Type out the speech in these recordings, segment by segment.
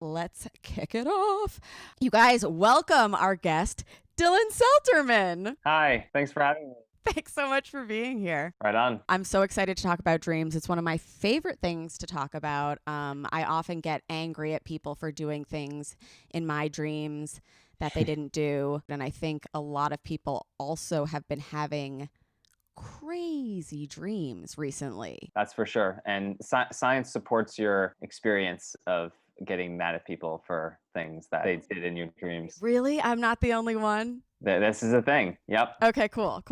let's kick it off. You guys, welcome our guest, Dylan Selterman. Hi, thanks for having me. Thanks so much for being here. Right on. I'm so excited to talk about dreams. It's one of my favorite things to talk about. I often get angry at people for doing things in my dreams that they didn't do. And I think a lot of people also have been having crazy dreams recently. That's for sure. And science supports your experience of getting mad at people for things that they did in your dreams. Really? I'm not the only one? This is a thing. Yep. Okay, cool.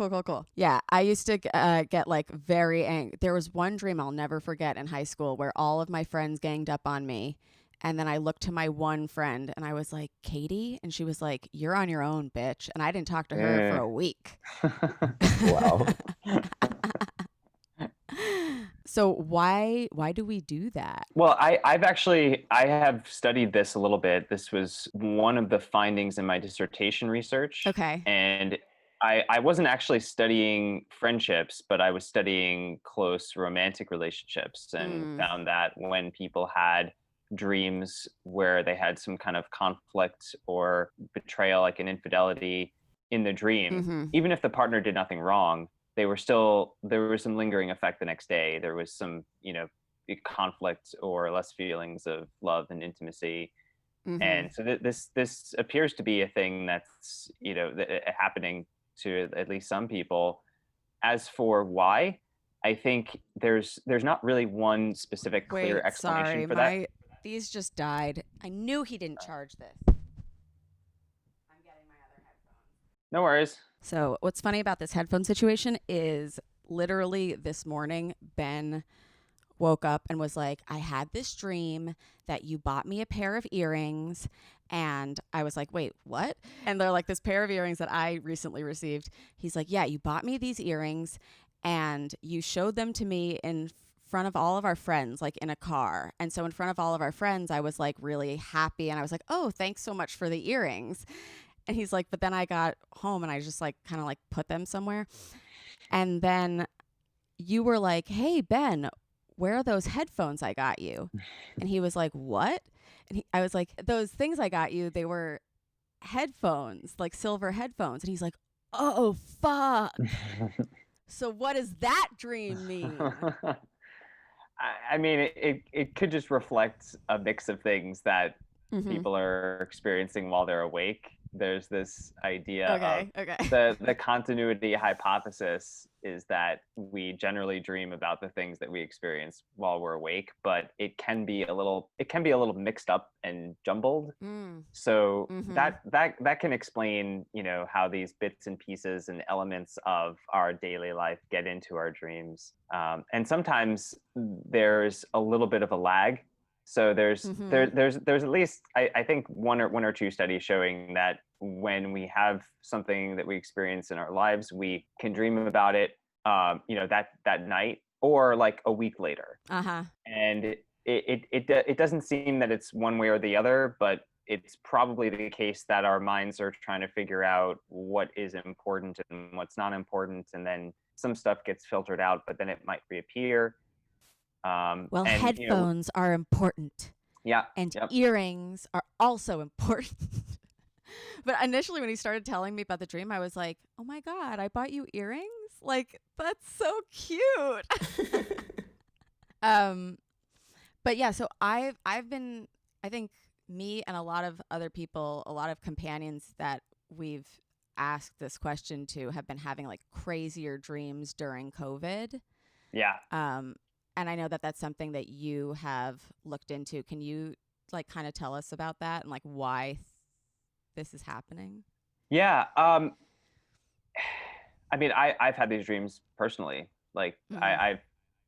Yeah, I used to get like very angry. There was one dream I'll never forget in high school where all of my friends ganged up on me. And then I looked to my one friend and I was like, Katie? And she was like, you're on your own, bitch. And I didn't talk to her for a week. Wow. So why do we do that? Well, I have studied this a little bit. This was one of the findings in my dissertation research. Okay. And I wasn't actually studying friendships, but I was studying close romantic relationships and found that when people had dreams where they had some kind of conflict or betrayal, like an infidelity in the dream, even if the partner did nothing wrong, there was some lingering effect the next day. There was some, conflict or less feelings of love and intimacy. And so this appears to be a thing that's, happening to at least some people. As for why, I think there's not really one specific clear explanation for that. These just died. I knew he didn't charge this. I'm getting my other headphones. No worries. So what's funny about this headphone situation is literally this morning, Ben woke up and was like, I had this dream that you bought me a pair of earrings. And I was like, wait, what? And they're like, this pair of earrings that I recently received. He's like, yeah, you bought me these earrings and you showed them to me in front of all of our friends, like in a car. And so in front of all of our friends, I was like really happy. And I was like, oh, thanks so much for the earrings. And he's like, but then I got home and I just like kind of like put them somewhere. And then you were like, hey, Ben, where are those headphones I got you? And he was like, what? And I was like, those things I got you, they were headphones, like silver headphones. And he's like, oh, fuck. So what does that dream mean? I mean, it could just reflect a mix of things that people are experiencing while they're awake. There's this idea of the continuity hypothesis is that we generally dream about the things that we experience while we're awake, but it can be a little mixed up and jumbled. So that can explain, how these bits and pieces and elements of our daily life get into our dreams. And sometimes there's a little bit of a lag. So there's at least I think one or two studies showing that when we have something that we experience in our lives, we can dream about it, that night or like a week later. And it doesn't seem that it's one way or the other, but it's probably the case that our minds are trying to figure out what is important and what's not important, and then some stuff gets filtered out, but then it might reappear. Headphones are important. Yeah. And earrings are also important. But initially when he started telling me about the dream, I was like, oh my God, I bought you earrings? Like, that's so cute. But yeah, so I've been, I think me and a lot of other people, a lot of companions that we've asked this question to have been having like crazier dreams during COVID. Yeah. And I know that that's something that you have looked into. Can you like kind of tell us about that and like why this is happening? Yeah. I mean, I've had these dreams personally. Like I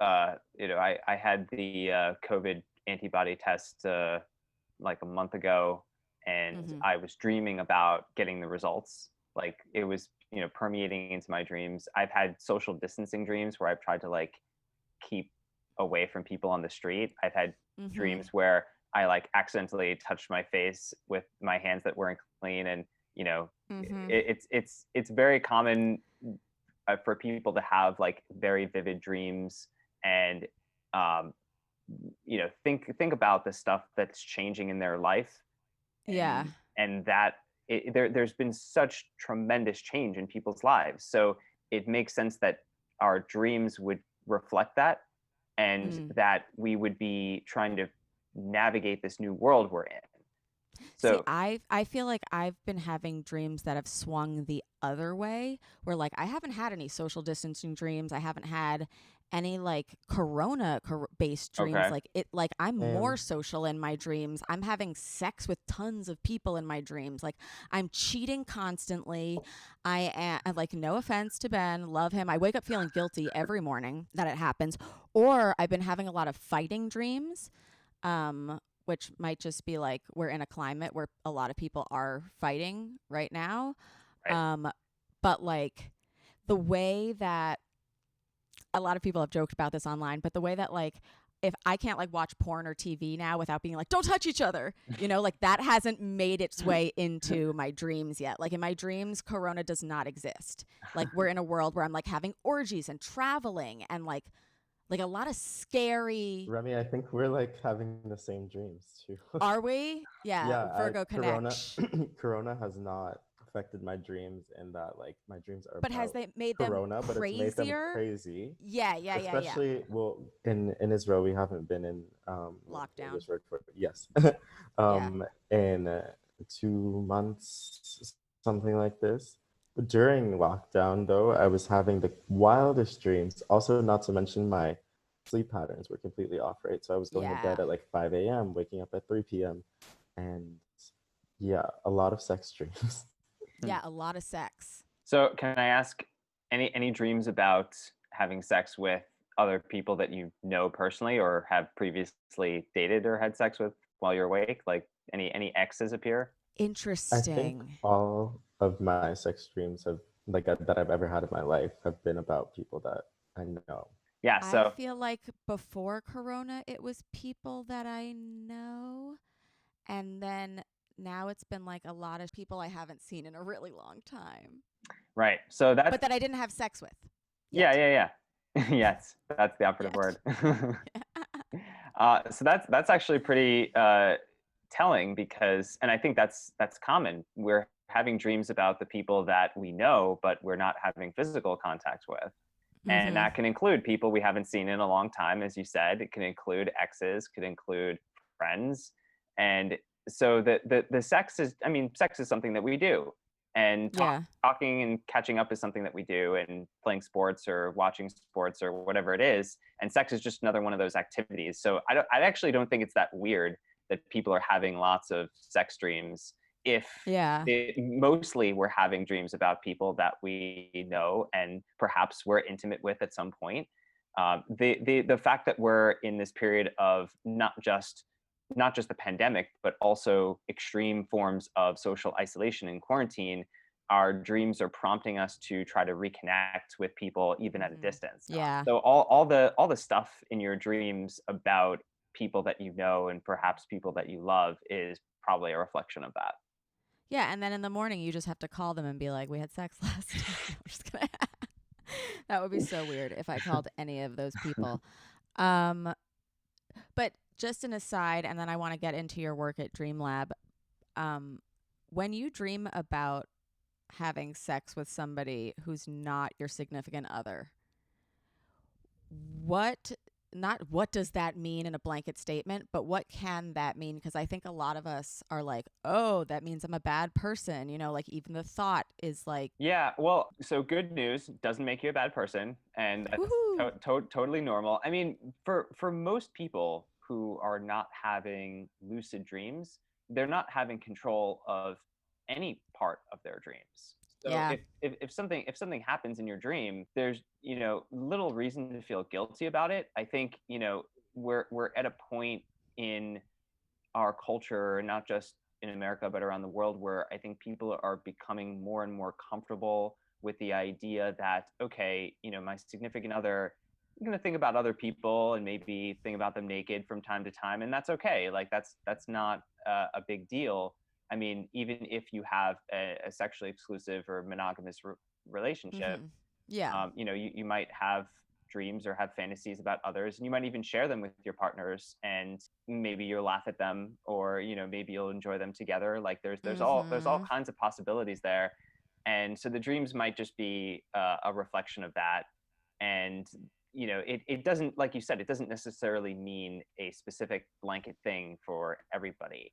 had the COVID antibody test like a month ago, and I was dreaming about getting the results. Like it was, permeating into my dreams. I've had social distancing dreams where I've tried to like keep away from people on the street. I've had dreams where I like accidentally touched my face with my hands that weren't clean, and it's very common for people to have like very vivid dreams, and think about the stuff that's changing in their life. Yeah. And that there's been such tremendous change in people's lives. So it makes sense that our dreams would reflect that, and that we would be trying to navigate this new world we're in. So see, I feel like I've been having dreams that have swung the other way, where like I haven't had any social distancing dreams. I haven't had any like corona based dreams. okay. Like I'm more social in my dreams. I'm having sex with tons of people in my dreams. Like I'm cheating constantly. I am like, no offense to Ben, love him. I wake up feeling guilty every morning that it happens. Or I've been having a lot of fighting dreams. Which might just be like we're in a climate where a lot of people are fighting right now. Right. But like the way that a lot of people have joked about this online, but the way that like if I can't like watch porn or TV now without being like, don't touch each other, like that hasn't made its way into my dreams yet. Like in my dreams, corona does not exist. Like we're in a world where I'm like having orgies and traveling and like a lot of scary. Remy, I think we're like having the same dreams too. Are we? Yeah, Virgo connect. Corona has not affected my dreams in that like my dreams are but has they made corona, them but it's made them crazy. Yeah. Especially, well, in Israel, we haven't been in lockdown. Yes. In 2 months, something like this. During lockdown, though, I was having the wildest dreams. Also, not to mention my sleep patterns were completely off, right? So I was going to bed at like 5 a.m., waking up at 3 p.m. And yeah, a lot of sex dreams. Yeah, a lot of sex. So can I ask any dreams about having sex with other people that you know personally or have previously dated or had sex with while you're awake? Like any exes appear? Interesting. I think all of my sex dreams have that I've ever had in my life have been about people that I know. Yeah, so I feel like before corona it was people that I know, and then now it's been like a lot of people I haven't seen in a really long time. Right. So that's but that I didn't have sex with. Yet. Yeah. Yes, that's the operative word. So that's actually pretty telling because, and I think that's common. We're having dreams about the people that we know, but we're not having physical contact with. And that can include people we haven't seen in a long time, as you said. It can include exes, could include friends. And so the sex is, sex is something that we do. And talking and catching up is something that we do, and playing sports or watching sports or whatever it is. And sex is just another one of those activities. So I actually don't think it's that weird that people are having lots of sex dreams if mostly we're having dreams about people that we know and perhaps we're intimate with at some point. The fact that we're in this period of not just the pandemic, but also extreme forms of social isolation and quarantine, our dreams are prompting us to try to reconnect with people even at a distance. Yeah. So all the stuff in your dreams about people that you know and perhaps people that you love is probably a reflection of that. Yeah, and then in the morning you just have to call them and be like, "We had sex last night." I'm just gonna that would be so weird if I called any of those people. But just an aside, and then I want to get into your work at Dream Lab. When you dream about having sex with somebody who's not your significant other, what does that mean in a blanket statement, but what can that mean? Because I think a lot of us are like, oh, that means I'm a bad person. Like even the thought is like. Yeah, well, so good news, doesn't make you a bad person. And that's totally normal. I mean, for most people who are not having lucid dreams, they're not having control of any part of their dreams. So if something happens in your dream, there's little reason to feel guilty about it. I think we're at a point in our culture, not just in America but around the world, where I think people are becoming more and more comfortable with the idea that okay, my significant other, I'm going to think about other people and maybe think about them naked from time to time, and that's okay. Like that's not a big deal. I mean, even if you have a sexually exclusive or monogamous relationship, you might have dreams or have fantasies about others, and you might even share them with your partners, and maybe you'll laugh at them, or maybe you'll enjoy them together. Like there's all kinds of possibilities there. And so the dreams might just be a reflection of that. And it doesn't, like you said, it doesn't necessarily mean a specific blanket thing for everybody.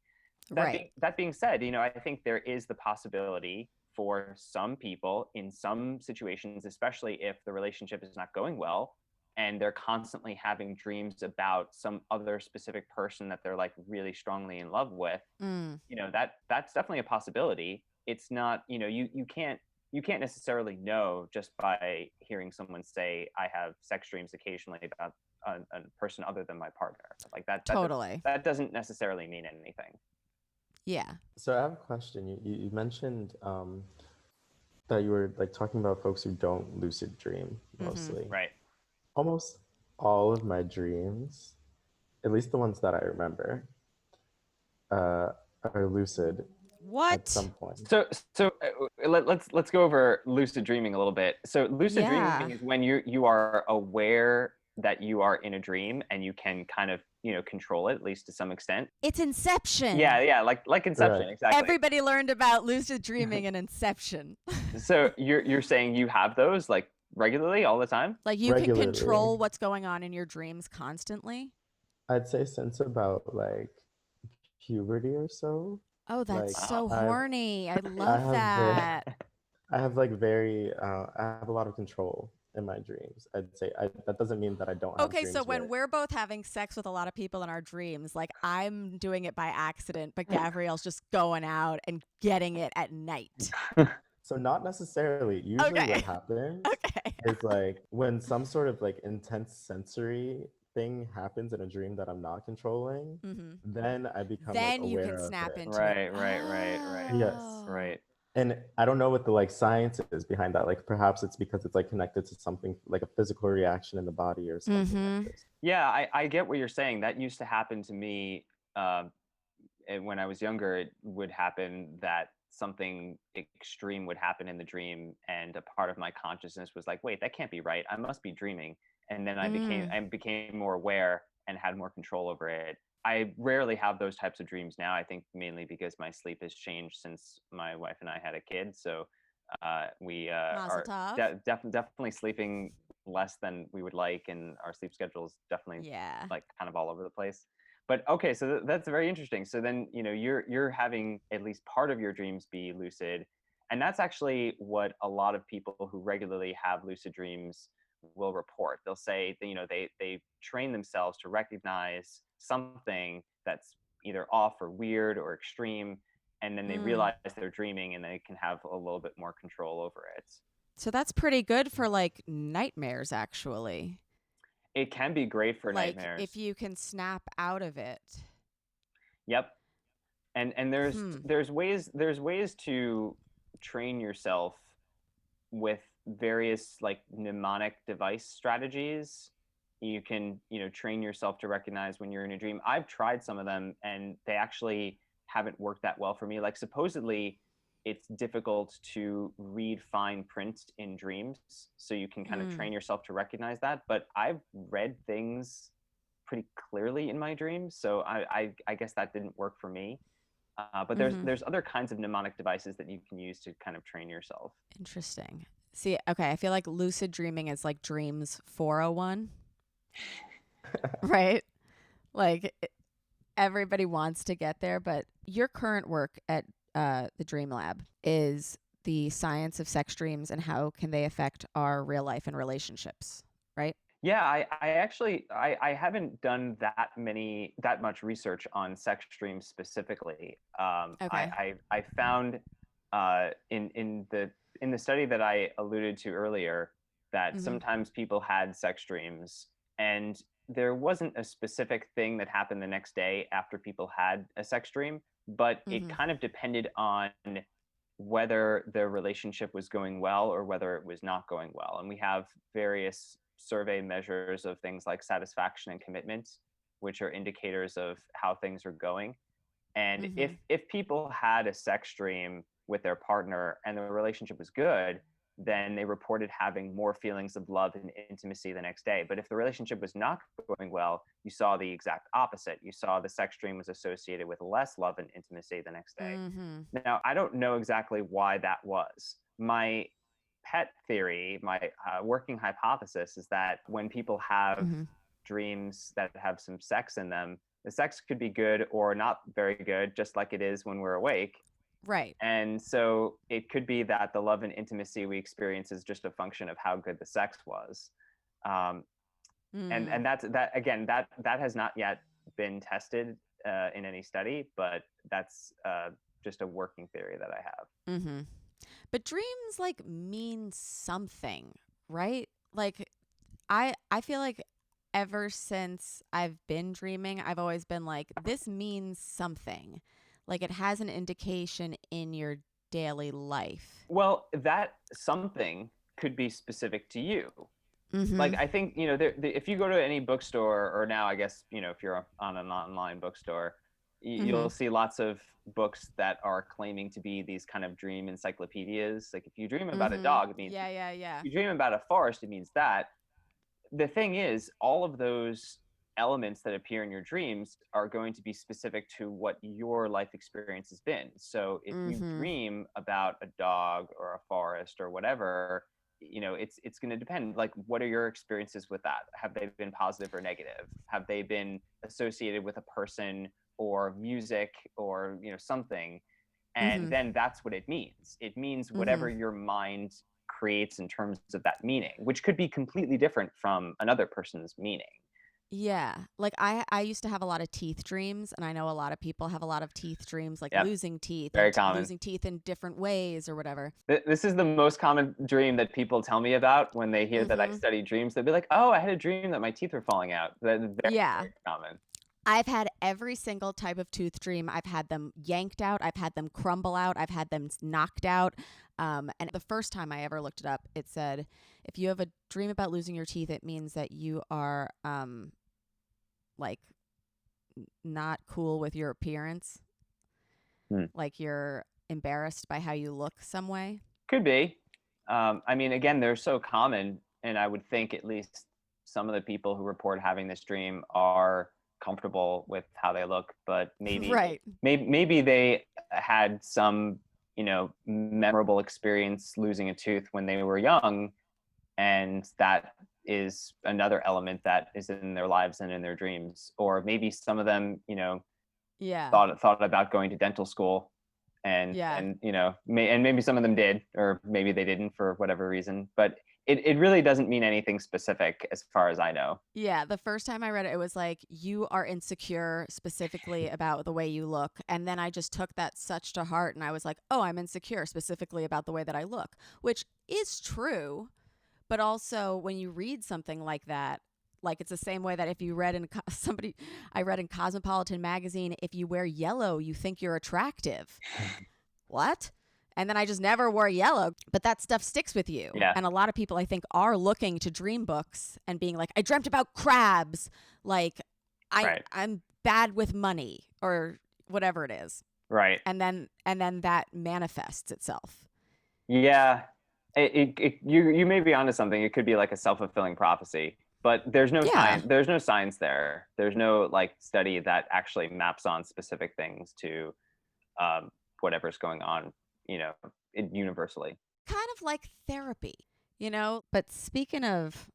That being said, I think there is the possibility for some people in some situations, especially if the relationship is not going well and they're constantly having dreams about some other specific person that they're like really strongly in love with, that's definitely a possibility. It's not, you can't necessarily know just by hearing someone say, I have sex dreams occasionally about a person other than my partner. Like that Totally. That doesn't necessarily mean anything. Yeah. So I have a question. You mentioned that you were like talking about folks who don't lucid dream mostly. Right. Almost all of my dreams, at least the ones that I remember, are lucid. What? At some point. So let's go over lucid dreaming a little bit. So lucid dreaming is when you are aware that you are in a dream and you can kind of control it, at least to some extent. It's Inception. Yeah, like Inception, right. Exactly. Everybody learned about lucid dreaming in Inception. So you're saying you have those like regularly, all the time? Like you can control what's going on in your dreams constantly? I'd say since about like puberty or so. Oh, that's so horny. I love that. I have like I have a lot of control in my dreams. I'd say that doesn't mean that I don't have dreams. Okay, so when we're both having sex with a lot of people in our dreams, like I'm doing it by accident, but Gavriel's just going out and getting it at night. So not necessarily. Usually what happens is like when some sort of like intense sensory thing happens in a dream that I'm not controlling, then I become then like, you aware can snap of it. into it. Right. Yes. Right. And I don't know what the like science is behind that. Like perhaps it's because it's like connected to something like a physical reaction in the body or something like this. Yeah, I get what you're saying. That used to happen to me when I was younger. It would happen that something extreme would happen in the dream, and a part of my consciousness was like, wait, that can't be right. I must be dreaming. And then I became more aware and had more control over it. I rarely have those types of dreams now. I think mainly because my sleep has changed since my wife and I had a kid. So we are definitely sleeping less than we would like, and our sleep schedule is definitely like kind of all over the place. But okay, so that's very interesting. So then you're having at least part of your dreams be lucid, and that's actually what a lot of people who regularly have lucid dreams will report. They'll say that, they train themselves to recognize something that's either off or weird or extreme, and then they realize they're dreaming, and they can have a little bit more control over it. So that's pretty good for like nightmares, actually. It can be great for nightmares if you can snap out of it. Yep. And there's ways to train yourself with various like mnemonic device strategies. You can train yourself to recognize when you're in a dream. I've tried some of them, and they actually haven't worked that well for me. Like supposedly it's difficult to read fine print in dreams, so you can kind of train yourself to recognize that. But I've read things pretty clearly in my dreams, so I guess that didn't work for me. But there's other kinds of mnemonic devices that you can use to kind of train yourself. Interesting. See, okay, I feel like lucid dreaming is like dreams 401. Right? Like everybody wants to get there, but your current work at the Dream Lab is the science of sex dreams and how can they affect our real life and relationships, right? Yeah, I actually haven't done that much research on sex dreams specifically. I found in the study that I alluded to earlier that sometimes people had sex dreams, and there wasn't a specific thing that happened the next day after people had a sex dream, but it kind of depended on whether their relationship was going well or whether it was not going well. And we have various survey measures of things like satisfaction and commitment, which are indicators of how things are going. And if people had a sex dream with their partner and the relationship was good, then they reported having more feelings of love and intimacy the next day. But if the relationship was not going well, you saw the exact opposite. You saw the sex dream was associated with less love and intimacy the next day. Now, I don't know exactly why that was. My pet theory, my working hypothesis is that when people have dreams that have some sex in them, the sex could be good or not very good, just like it is when we're awake. Right. And so it could be that the love and intimacy we experience is just a function of how good the sex was. And that's that has not yet been tested in any study, but that's just a working theory that I have. But dreams like mean something, right? Like I feel like ever since I've been dreaming, I've always been like, this means something. Like it has an indication in your daily life. Well, that something could be specific to you. Like, I think, if you go to any bookstore, or now I guess, if you're on an online bookstore, you'll see lots of books that are claiming to be these kind of dream encyclopedias. Like if you dream about a dog, it means If you dream about a forest, it means that. The thing is, all of those elements that appear in your dreams are going to be specific to what your life experience has been. So if you dream about a dog or a forest or whatever, it's going to depend. Like, what are your experiences with that? Have they been positive or negative? Have they been associated with a person or music or something? And then that's what it means. It means whatever your mind creates in terms of that meaning, which could be completely different from another person's meaning. Yeah. Like I used to have a lot of teeth dreams, and I know a lot of people have a lot of teeth dreams, like losing teeth. Very common. Losing teeth in different ways or whatever. This is the most common dream that people tell me about when they hear that I study dreams. They'll be like, oh, I had a dream that my teeth were falling out. That's very common. I've had every single type of tooth dream. I've had them yanked out. I've had them crumble out. I've had them knocked out. And the first time I ever looked it up, it said, if you have a dream about losing your teeth, it means that you are like not cool with your appearance. Like you're embarrassed by how you look some way. Could be. I mean, again, they're so common, and I would think at least some of the people who report having this dream are comfortable with how they look, but maybe maybe they had some memorable experience losing a tooth when they were young, and that is another element that is in their lives and in their dreams. Or maybe some of them thought about going to dental school, and maybe some of them did, or maybe they didn't for whatever reason, but it really doesn't mean anything specific as far as I know. Yeah, the first time I read it, it was like, you are insecure specifically about the way you look. And then I just took that such to heart, and I was like, oh, I'm insecure specifically about the way that I look, which is true. But also when you read something like that, like it's the same way that if you read I read in Cosmopolitan magazine, if you wear yellow, you think you're attractive. What? And then I just never wore yellow, but that stuff sticks with you. Yeah. And a lot of people, I think, are looking to dream books and being like, I dreamt about crabs. Like, I'm bad with money or whatever it is. Right. And then that manifests itself. Yeah. You may be onto something. It could be like a self-fulfilling prophecy, but there's no science. There's no science there. There's no study that actually maps on specific things to whatever's going on, universally. Kind of like therapy, But speaking of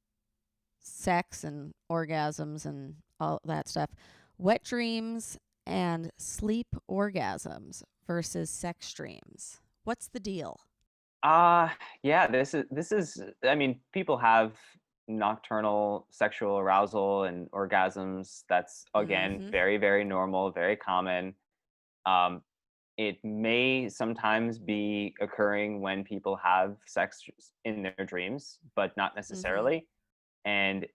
sex and orgasms and all that stuff, wet dreams and sleep orgasms versus sex dreams. What's the deal? Yeah, this is, I mean, people have nocturnal sexual arousal and orgasms. That's, again, very, very normal, very common. It may sometimes be occurring when people have sex in their dreams, but not necessarily. And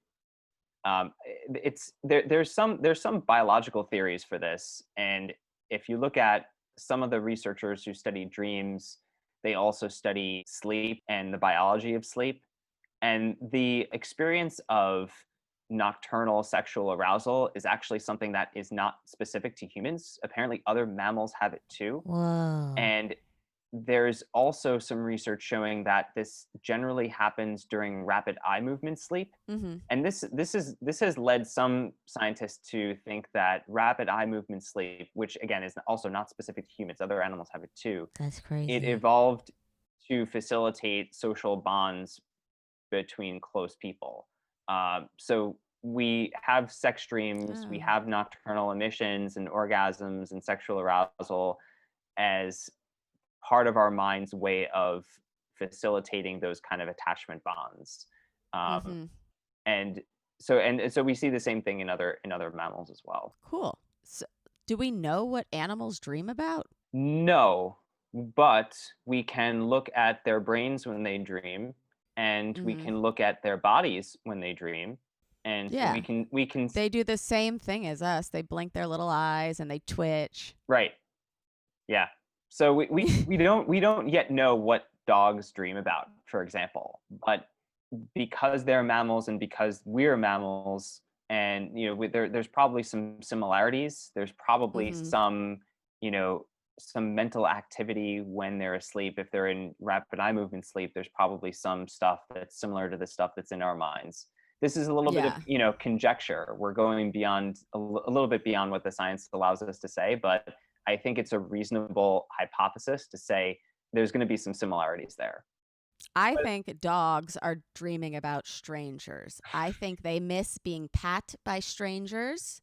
there's some biological theories for this. And if you look at some of the researchers who study dreams, they also study sleep and the biology of sleep. And the experience of nocturnal sexual arousal is actually something that is not specific to humans. Apparently other mammals have it too. Whoa. And there's also some research showing that this generally happens during rapid eye movement sleep. And this has led some scientists to think that rapid eye movement sleep, which again is also not specific to humans, other animals have it too. That's crazy. It evolved to facilitate social bonds between close people. So we have sex dreams, we have nocturnal emissions and orgasms and sexual arousal as part of our mind's way of facilitating those kind of attachment bonds. And so we see the same thing in other mammals as well. Cool. So do we know what animals dream about? No, but we can look at their brains when they dream, and we can look at their bodies when they dream, and we can They do the same thing as us. They blink their little eyes and they twitch. Right. Yeah. So we don't yet know what dogs dream about, for example, but because they're mammals and because we're mammals, and there's probably some similarities. There's probably some mental activity when they're asleep. If they're in rapid eye movement sleep, there's probably some stuff that's similar to the stuff that's in our minds. This is a little bit of conjecture. We're going beyond a little bit beyond what the science allows us to say, but I think it's a reasonable hypothesis to say there's going to be some similarities there. I think dogs are dreaming about strangers. I think they miss being pat by strangers.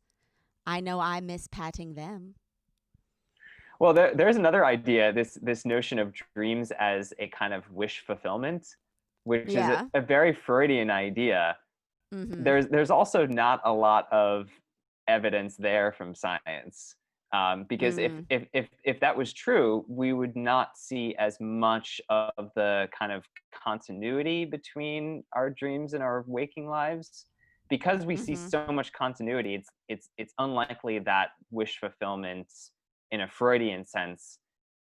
I know I miss patting them. Well, there's another idea, this notion of dreams as a kind of wish fulfillment, which is a very Freudian idea. There's also not a lot of evidence there from science. Because if that was true, we would not see as much of the kind of continuity between our dreams and our waking lives. Because we see so much continuity, it's unlikely that wish fulfillment in a Freudian sense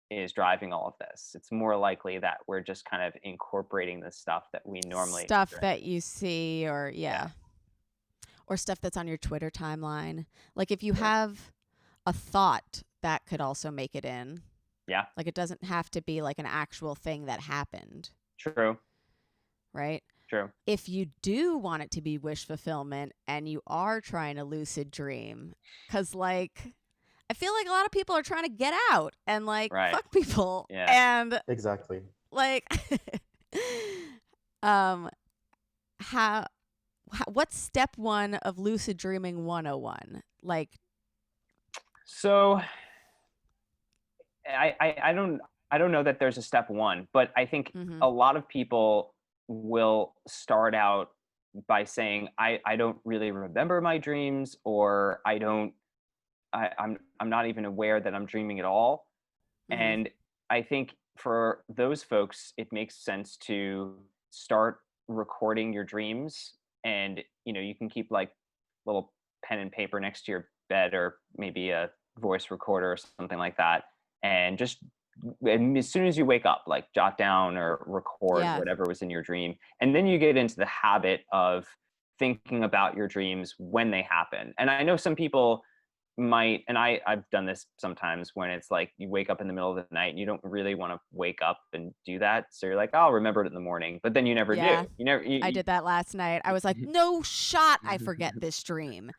is driving all of this. It's more likely that we're just kind of incorporating the stuff that we normally stuff that you see, or or stuff that's on your Twitter timeline. Like if you have a thought, that could also make it in. Yeah. Like it doesn't have to be like an actual thing that happened. True. Right? True. If you do want it to be wish fulfillment and you are trying to lucid dream, because like I feel like a lot of people are trying to get out and like fuck people. Yeah. And exactly. Like what's step 1 of lucid dreaming 101? Like, so I don't know that there's a step 1, but I think a lot of people will start out by saying I don't really remember my dreams, or I'm not even aware that I'm dreaming at all. And I think for those folks, it makes sense to start recording your dreams, and you can keep like little pen and paper next to your bed, or maybe a voice recorder or something like that, and just as soon as you wake up, like jot down or record whatever was in your dream. And then you get into the habit of thinking about your dreams when they happen. And I know some people might, and I've done this sometimes, when it's like you wake up in the middle of the night and you don't really want to wake up and do that, so you're like, I'll remember it in the morning, but then you never do. I did that last night. I was like, no shot I forget this dream,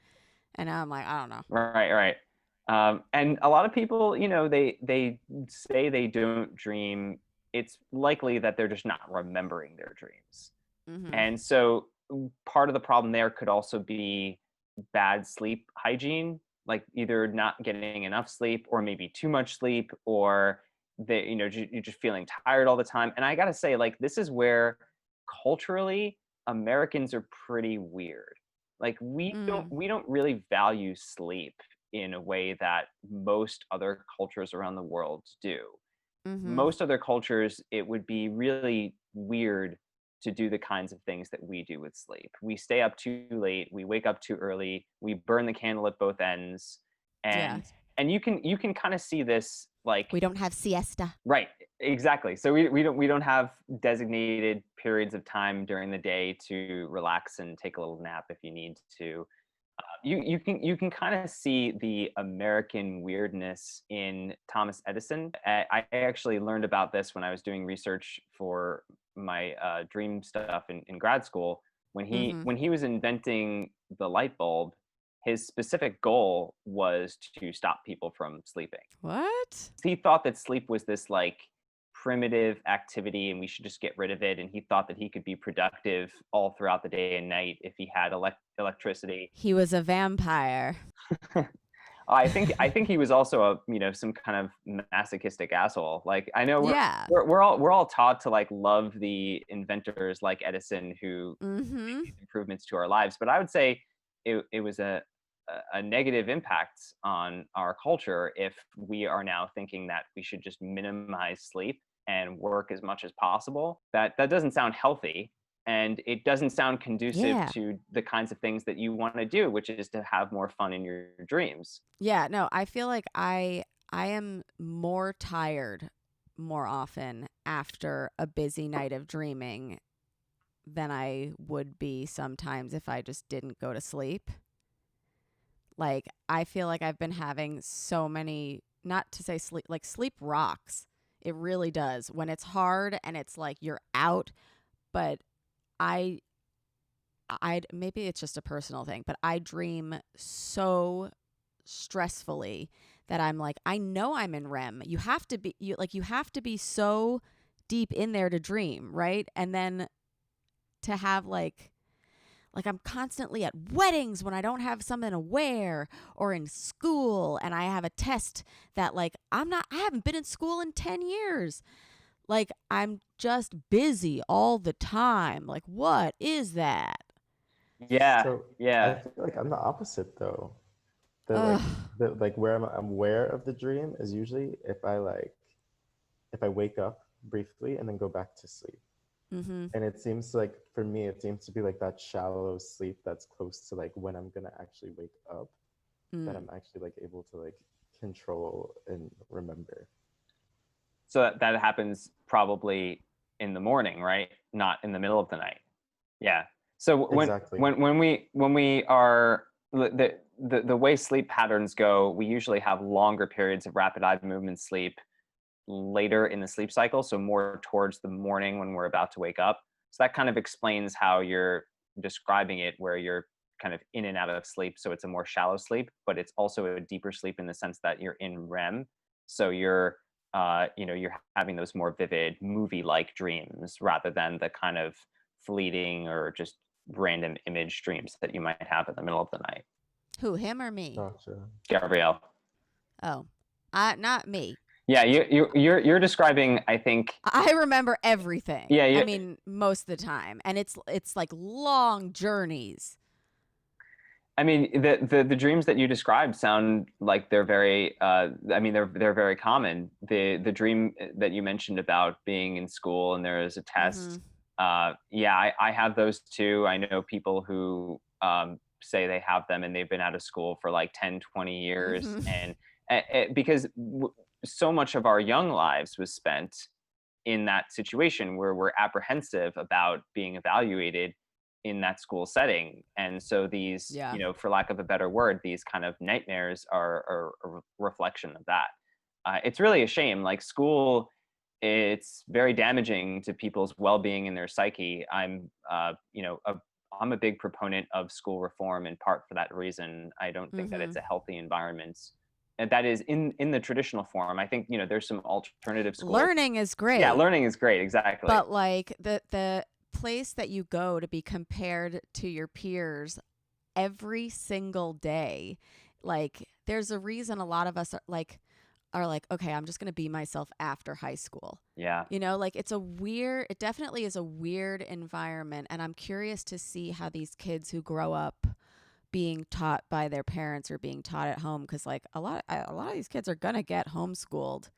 and now I'm like, I don't know. Right. And a lot of people, they say they don't dream. It's likely that they're just not remembering their dreams. And so part of the problem there could also be bad sleep hygiene, like either not getting enough sleep, or maybe too much sleep, or you're just feeling tired all the time. And I gotta say, like, this is where culturally Americans are pretty weird. Like we don't really value sleep in a way that most other cultures around the world do. Most other cultures, it would be really weird to do the kinds of things that we do with sleep. We stay up too late, we wake up too early, we burn the candle at both ends, and you can kind of see this, like, we don't have siesta. Right, exactly. So we don't have designated periods of time during the day to relax and take a little nap if you need to. You can kind of see the American weirdness in Thomas Edison. I actually learned about this when I was doing research for my dream stuff in grad school. When he was inventing the light bulb, his specific goal was to stop people from sleeping. What? He thought that sleep was this like primitive activity and we should just get rid of it, and he thought that he could be productive all throughout the day and night if he had electricity. He was a vampire. I think he was also a some kind of masochistic asshole. Like, I know we're all taught to like love the inventors like Edison who made these improvements to our lives, but I would say it was a negative impact on our culture if we are now thinking that we should just minimize sleep and work as much as possible. That doesn't sound healthy, and it doesn't sound conducive to the kinds of things that you want to do, which is to have more fun in your dreams. Yeah, no, I feel like I am more tired more often after a busy night of dreaming than I would be sometimes if I just didn't go to sleep. Like, I feel like I've been having so many, not to say sleep, like sleep rocks. It really does. When it's hard and it's like you're out, but I maybe it's just a personal thing, but I dream so stressfully that I'm like, I know I'm in REM. You have to be so deep in there to dream, right? And then to have like I'm constantly at weddings when I don't have something to wear, or in school and I have a test that like I haven't been in school in 10 years. Like, I'm just busy all the time. Like, what is that? Yeah. So yeah. I feel like I'm the opposite though. Like where I'm aware of the dream is usually if I wake up briefly and then go back to sleep. And it seems like for me, it seems to be like that shallow sleep that's close to like when I'm gonna actually wake up, that I'm actually like able to like control and remember. So that happens probably in the morning, right? Not in the middle of the night. Yeah. So Exactly. when we are the way sleep patterns go, we usually have longer periods of rapid eye movement sleep later in the sleep cycle, so more towards the morning when we're about to wake up. So that kind of explains how you're describing it, where you're kind of in and out of sleep. So it's a more shallow sleep, but it's also a deeper sleep in the sense that you're in REM. So you're you're having those more vivid movie-like dreams rather than the kind of fleeting or just random image dreams that you might have in the middle of the night. Who, him or me? Gotcha. Gavriel. Oh, not me. Yeah, you're describing, I think. I remember everything. Yeah, I mean, most of the time, and it's like long journeys. I mean, the dreams that you described sound like they're very. I mean, they're very common. The dream that you mentioned about being in school and there is a test. Yeah, I have those too. I know people who say they have them and they've been out of school for like 10, 20 years, and because so much of our young lives was spent in that situation where we're apprehensive about being evaluated in that school setting. And so these, for lack of a better word, these kind of nightmares are a reflection of that. It's really a shame. Like, school, it's very damaging to people's well-being and their psyche. I'm a big proponent of school reform, in part for that reason. I don't think that it's a healthy environment. And that is in the traditional form. I think, there's some alternative schools. Learning is great. Yeah, learning is great, exactly. But like the place that you go to be compared to your peers every single day, like, there's a reason a lot of us are like, okay, I'm just going to be myself after high school. Yeah. Like, it definitely is a weird environment. And I'm curious to see how these kids who grow up being taught by their parents or being taught at home, because like a lot of these kids are going to get homeschooled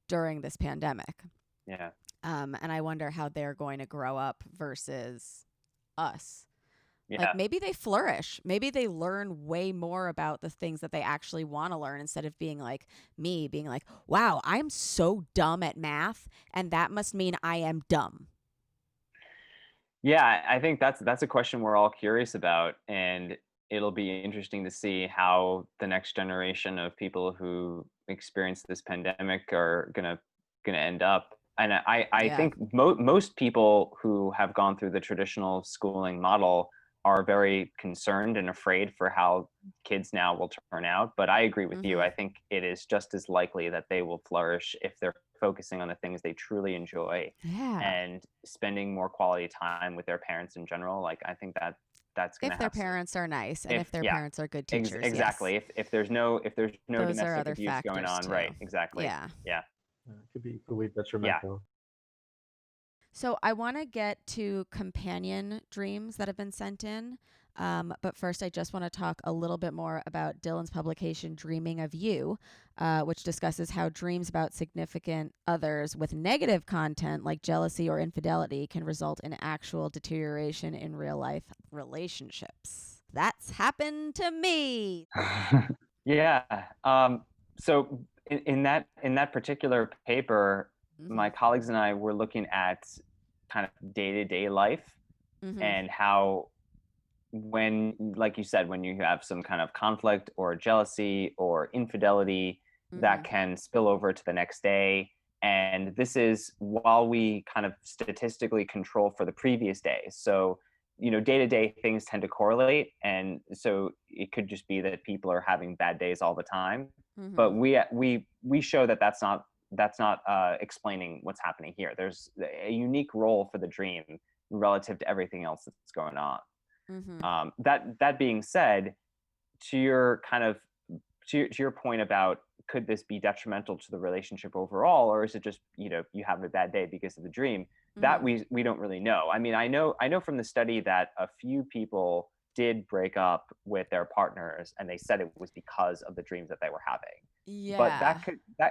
during this pandemic. Yeah. And I wonder how they're going to grow up versus us. Yeah. Like, maybe they flourish. Maybe they learn way more about the things that they actually want to learn, instead of being like me, being like, wow, I'm so dumb at math, and that must mean I am dumb. Yeah, I think that's a question we're all curious about. And it'll be interesting to see how the next generation of people who experience this pandemic are gonna end up. And I think most people who have gone through the traditional schooling model are very concerned and afraid for how kids now will turn out. But I agree with you. I think it is just as likely that they will flourish if they're focusing on the things they truly enjoy and spending more quality time with their parents in general. Like, I think that's going to if their parents are nice and if their yeah, parents are good teachers. exactly. Yes. If there's no Those are domestic other abuse going on, too. right? Exactly. Yeah. It could be equally detrimental. So I want to get to companion dreams that have been sent in. But first, I just want to talk a little bit more about Dylan's publication, Dreaming of You, which discusses how dreams about significant others with negative content like jealousy or infidelity can result in actual deterioration in real life relationships. That's happened to me. Yeah. So in that particular paper, my colleagues and I were looking at kind of day-to-day life and how, when, like you said, when you have some kind of conflict or jealousy or infidelity, that can spill over to the next day. And this is while we kind of statistically control for the previous day. So, day-to-day things tend to correlate. And so it could just be that people are having bad days all the time. But we show that that's not explaining what's happening here. There's a unique role for the dream relative to everything else that's going on. That being said, to your kind of to your point about, could this be detrimental to the relationship overall, or is it just you have a bad day because of the dream? That we don't really know. I mean, I know from the study that a few people did break up with their partners, and they said it was because of the dreams that they were having. Yeah. But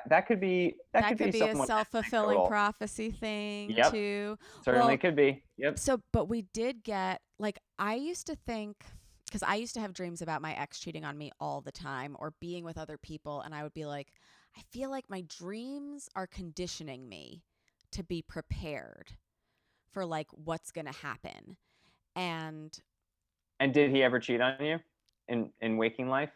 that could be a self-fulfilling prophecy thing too. Certainly could be. Yep. So, but we did get, like, I used to think, because I used to have dreams about my ex cheating on me all the time or being with other people, and I would be like, I feel like my dreams are conditioning me to be prepared for like what's going to happen. And did he ever cheat on you in waking life?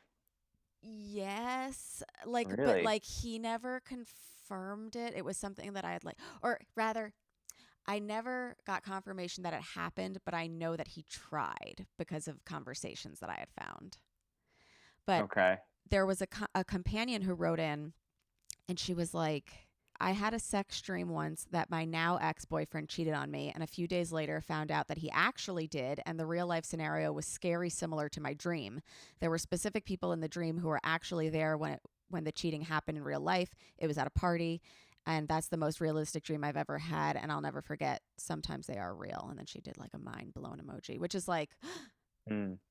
Yes, like, really? But like he never confirmed it. It was something that I had, like, or rather, I never got confirmation that it happened, but I know that he tried because of conversations that I had found. But there was a companion who wrote in, and she was like, I had a sex dream once that my now ex-boyfriend cheated on me, and a few days later found out that he actually did, and the real life scenario was scary similar to my dream. There were specific people in the dream who were actually there when the cheating happened in real life. It was at a party, and that's the most realistic dream I've ever had, and I'll never forget. Sometimes they are real. And then she did like a mind blown emoji, which is like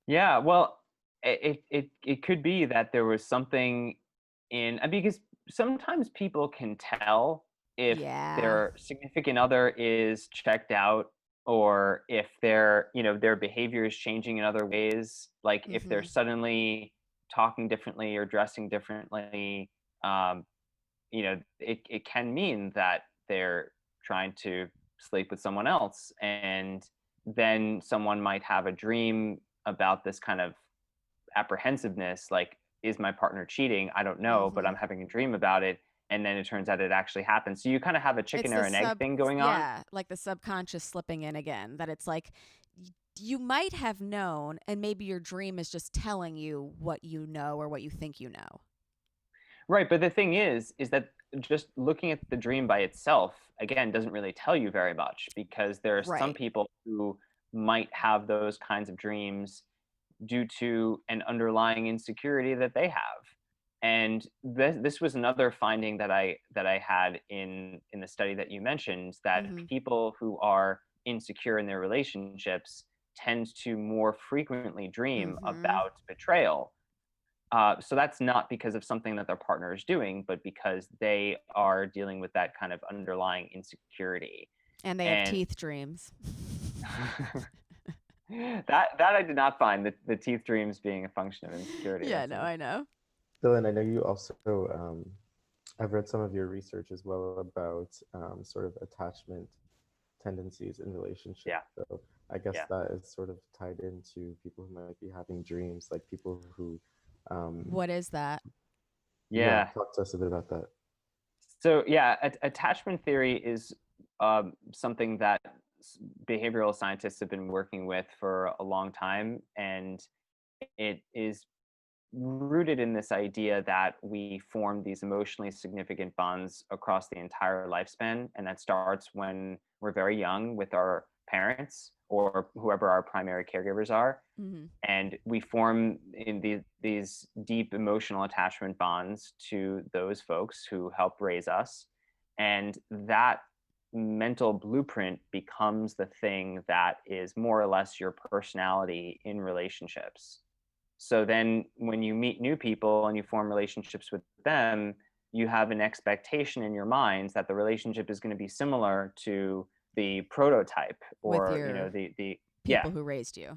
yeah, well, it could be that there was something because sometimes people can tell if their significant other is checked out, or if their behavior is changing in other ways, like if they're suddenly talking differently or dressing differently. It can mean that they're trying to sleep with someone else, and then someone might have a dream about this kind of apprehensiveness, like, is my partner cheating? I don't know, but I'm having a dream about it. And then it turns out it actually happens. So you kind of have a chicken or an egg thing going on. Yeah, like the subconscious slipping in again, that it's like you might have known, and maybe your dream is just telling you what you know or what you think you know. Right, but the thing is that just looking at the dream by itself, again, doesn't really tell you very much, because there are some people who might have those kinds of dreams due to an underlying insecurity that they have. And this was another finding that I had in the study that you mentioned, that people who are insecure in their relationships tend to more frequently dream about betrayal. So that's not because of something that their partner is doing, but because they are dealing with that kind of underlying insecurity. And they have teeth dreams. that I did not find the teeth dreams being a function of insecurity. Yeah, no, I know. Dylan, I know you also, I've read some of your research as well about sort of attachment tendencies in relationships. Yeah. So I guess Yeah. that is sort of tied into people who might be having dreams, like people who, What is that? yeah, Yeah. talk to us a bit about that. So yeah, attachment theory is something that behavioral scientists have been working with for a long time, and it is rooted in this idea that we form these emotionally significant bonds across the entire lifespan, and that starts when we're very young with our parents or whoever our primary caregivers are. Mm-hmm. And we form in these deep emotional attachment bonds to those folks who helped raise us, and that mental blueprint becomes the thing that is more or less your personality in relationships. So then when you meet new people and you form relationships with them, you have an expectation in your minds that the relationship is going to be similar to the prototype, With or your the yeah. people who raised you.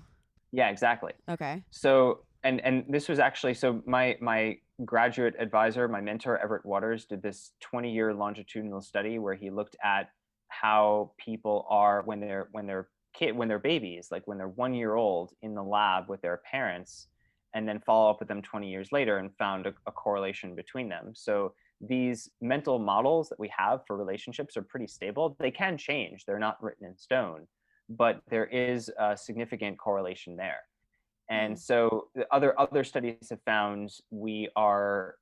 Yeah, exactly. Okay. So and this was actually, so my graduate advisor, my mentor Everett Waters, did this 20-year longitudinal study where he looked at how people are when they're babies, like when they're 1 year old in the lab with their parents, and then follow up with them 20 years later, and found a correlation between them. So these mental models that we have for relationships are pretty stable. They can change, they're not written in stone, but there is a significant correlation there. And so the other studies have found we are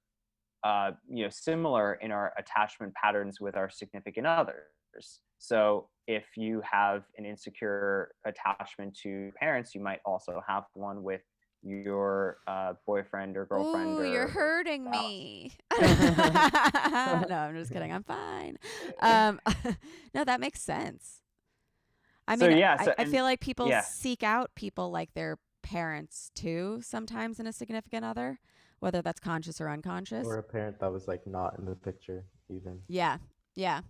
similar in our attachment patterns with our significant others. So if you have an insecure attachment to parents, you might also have one with your boyfriend or girlfriend. Ooh, you're or hurting spouse. me. No, I'm just kidding. I'm fine. No, that makes sense. I So mean, yeah, I, so I and feel like people yeah, seek out people like their parents too, sometimes in a significant other, whether that's conscious or unconscious. Or a parent that was like not in the picture even. Yeah. Yeah.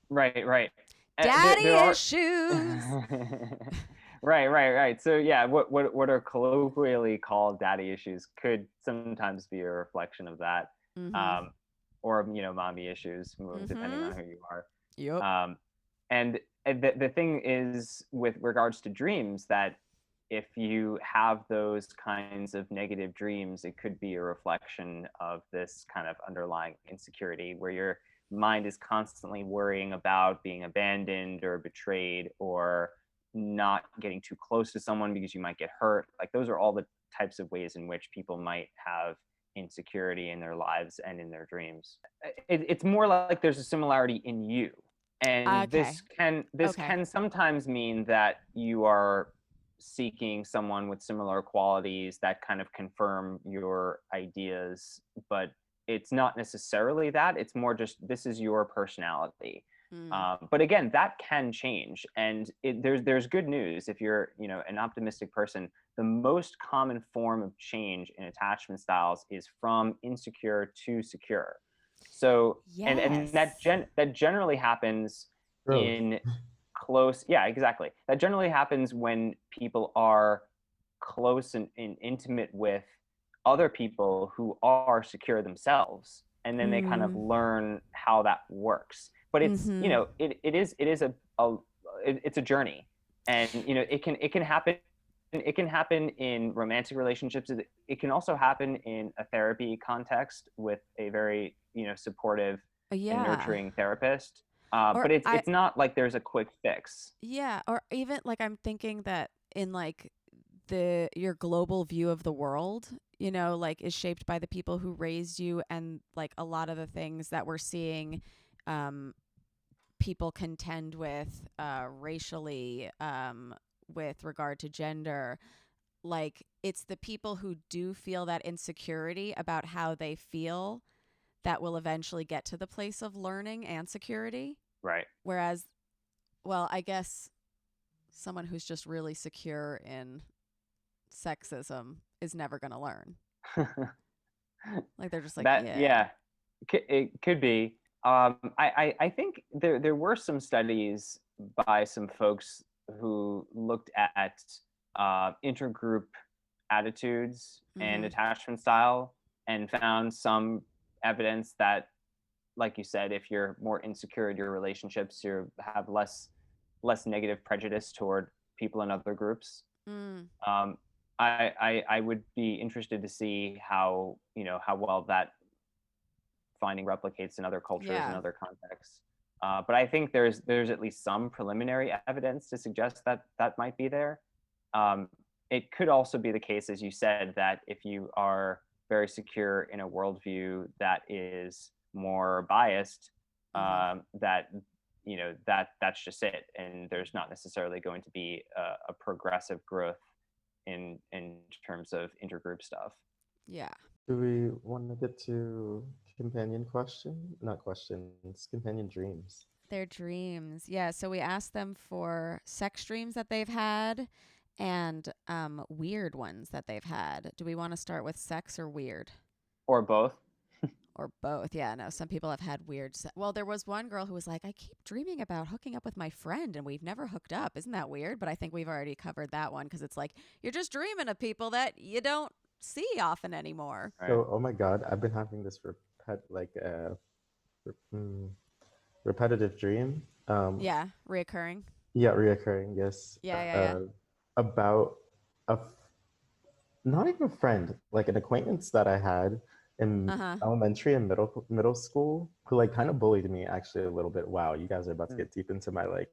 right. There Daddy are issues. right. So yeah, what are colloquially called daddy issues could sometimes be a reflection of that, Mm-hmm. um, or mommy issues, depending Mm-hmm. on who you are. Yep. And the thing is with regards to dreams, that if you have those kinds of negative dreams, it could be a reflection of this kind of underlying insecurity, where your mind is constantly worrying about being abandoned or betrayed, or not getting too close to someone because you might get hurt. Like, those are all the types of ways in which people might have insecurity in their lives and in their dreams. It's more like there's a similarity in you, and Okay. this Okay. can sometimes mean that you are seeking someone with similar qualities that kind of confirm your ideas, but it's not necessarily that. It's more just, this is your personality. Mm. But again, that can change, and there's good news. If you're an optimistic person, the most common form of change in attachment styles is from insecure to secure. So and Yes. that generally happens Growth. in close, yeah, exactly, that generally happens when people are close and intimate with other people who are secure themselves, and then they kind of Mm. learn how that works. But it's Mm-hmm. it's a journey, and it can happen in romantic relationships. It can also happen in a therapy context with a very supportive and Yeah. nurturing therapist. Or But it's I it's not like there's a quick fix. Yeah, or even like I'm thinking that in like the your global view of the world, like is shaped by the people who raised you, and like a lot of the things that we're seeing um people contend with racially, with regard to gender, like it's the people who do feel that insecurity about how they feel that will eventually get to the place of learning and security. Right. Whereas, well, I guess someone who's just really secure in sexism is never going to learn. Like they're just like, That, yeah. yeah, it could be. I think there were some studies by some folks who looked at intergroup attitudes and Mm-hmm. attachment style, and found some evidence that, like you said, if you're more insecure in your relationships, you have less negative prejudice toward people in other groups. Mm. I would be interested to see how well that finding replicates in other cultures and other contexts. But I think there's at least some preliminary evidence to suggest that that might be there. It could also be the case, as you said, that if you are very secure in a worldview that is more biased, that that's just it, and there's not necessarily going to be a progressive growth in terms of intergroup stuff. Yeah. Do we want to get to companion companion dreams? Their dreams. Yeah. So we asked them for sex dreams that they've had and weird ones that they've had. Do we want to start with sex or weird? Or both? Or both. Yeah, no, some people have had weird well, there was one girl who was like, I keep dreaming about hooking up with my friend and we've never hooked up. Isn't that weird? But I think we've already covered that one because it's like you're just dreaming of people that you don't see often anymore. So, oh my God, I've been having this repetitive dream. Yeah, reoccurring. Yeah, reoccurring. Yes. Yeah. About not even a friend, like an acquaintance that I had in elementary and middle school, who like kind of bullied me actually a little bit. Wow, you guys are about to get deep into my like.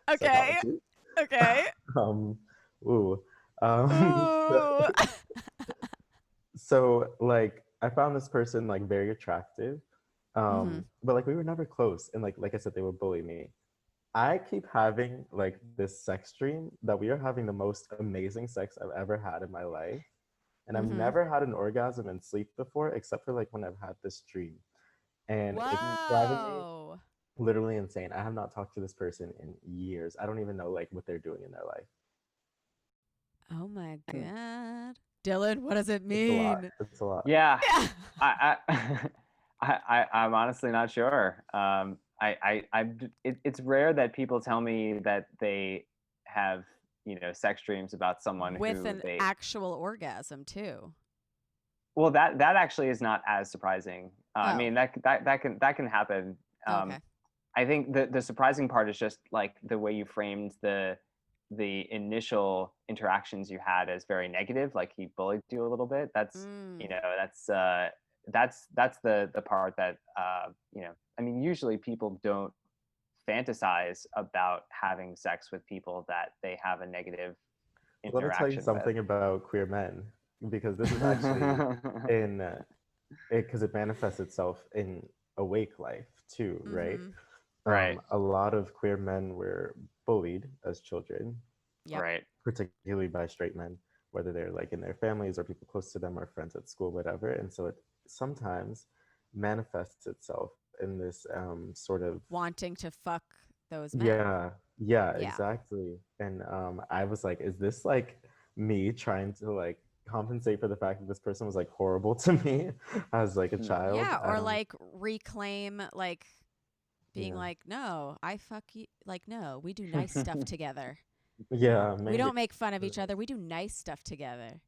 Okay. Psychology. Okay. Ooh. So like I found this person like very attractive, but like we were never close, and like I said, they would bully me. I keep having like this sex dream that we are having the most amazing sex I've ever had in my life. And I've never had an orgasm in sleep before, except for like when I've had this dream. And it's driving me literally insane. I have not talked to this person in years. I don't even know like what they're doing in their life. Oh my God. Dylan, what does it mean? It's a lot. Yeah. I'm honestly not sure. It's rare that people tell me that they have, sex dreams about someone with an actual orgasm too. Well, that actually is not as surprising. I mean, that can happen. Okay. I think the surprising part is just like the way you framed the initial interactions you had as very negative, like he bullied you a little bit. That's that's the part that I mean, usually people don't fantasize about having sex with people that they have a negative interaction. Let me tell you something about queer men, because this is actually because it manifests itself in awake life too, right? Right. A lot of queer men were bullied as children, right? Particularly by straight men, whether they're like in their families or people close to them or friends at school, whatever. And so it sometimes manifests itself in this sort of wanting to fuck those men. Yeah, exactly. And I was like, is this like me trying to like compensate for the fact that this person was like horrible to me as like a child? Yeah, or like reclaim like being like, no, I fuck you. Like, no, we do nice stuff together. Yeah, maybe. We don't make fun of each other. We do nice stuff together.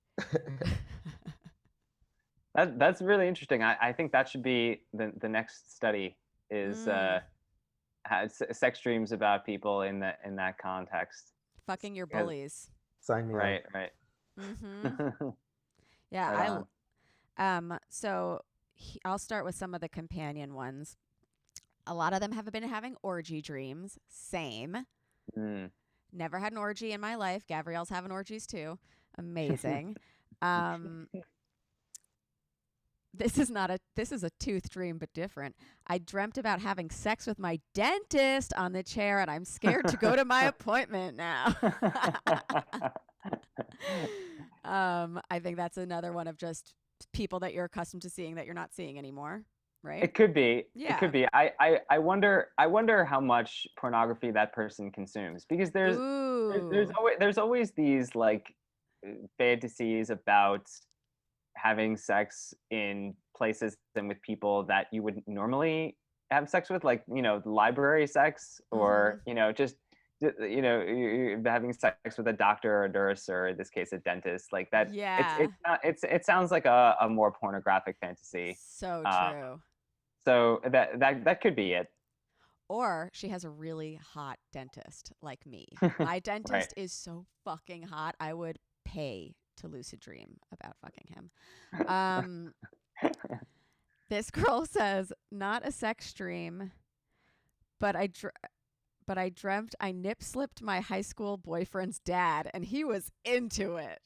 That's really interesting. I think that should be the next study is sex dreams about people in that context. Fucking your bullies. Sign me right, up. Right. Mm-hmm. Yeah, right so I'll start with some of the companion ones. A lot of them have been having orgy dreams. Same. Never had an orgy in my life. Gavriel's having orgies too. Amazing. This is a tooth dream, but different. I dreamt about having sex with my dentist on the chair, and I'm scared to go to my appointment now. I think that's another one of just people that you're accustomed to seeing that you're not seing anymore. Right? It could be. Yeah. It could be. I wonder how much pornography that person consumes, because there's always these like fantasies about having sex in places and with people that you wouldn't normally have sex with, like library sex, or just you're having sex with a doctor or a nurse, or in this case a dentist, like that. Yeah. It sounds like a more pornographic fantasy. So true. So that could be it. Or she has a really hot dentist like me. My dentist Right. is so fucking hot. I would pay to lucid dream about fucking him. This girl says, not a sex dream, but I dreamt I nip slipped my high school boyfriend's dad, and he was into it.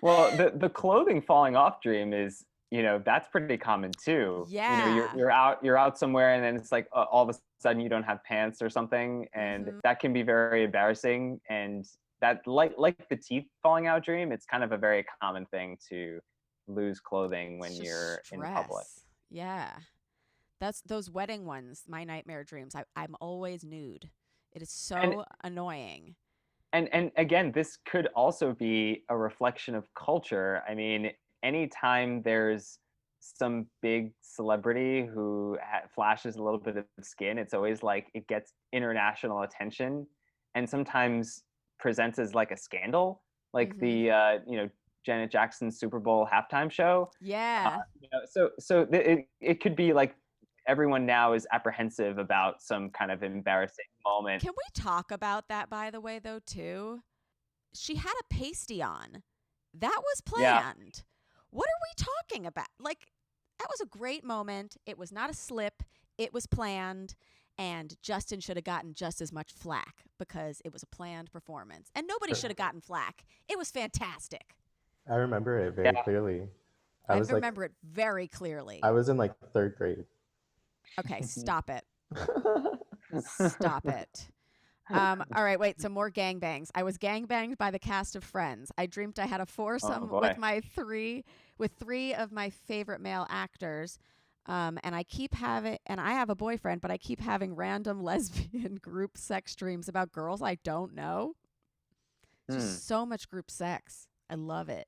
Well, the clothing falling off dream is, that's pretty common too. Yeah. You're out somewhere, and then it's like all of a sudden you don't have pants or something, and that can be very embarrassing. And that, like the teeth falling out dream, it's kind of a very common thing to lose clothing when you're in public. Yeah. That's those wedding ones, my nightmare dreams. I'm always nude. It is so annoying. And again, this could also be a reflection of culture. I mean, anytime there's some big celebrity who flashes a little bit of skin, it's always like it gets international attention, and sometimes presents as like a scandal, like the Janet Jackson's Super Bowl halftime show. Yeah. So it could be like everyone now is apprehensive about some kind of embarrassing moment. Can we talk about that, by the way, though, too? She had a pasty on. That was planned. Yeah. What are we talking about? Like, that was a great moment. It was not a slip. It was planned. And Justin should have gotten just as much flack because it was a planned performance. And nobody should have gotten flack. It was fantastic. I remember it very clearly. I remember it very clearly. I was in like 3rd grade. Okay, stop it. Stop it. All right, wait, some more gangbangs. I was gangbanged by the cast of Friends. I dreamed I had a foursome with three of my favorite male actors. And I have a boyfriend, but I keep having random lesbian group sex dreams about girls I don't know. Just so much group sex. I love it.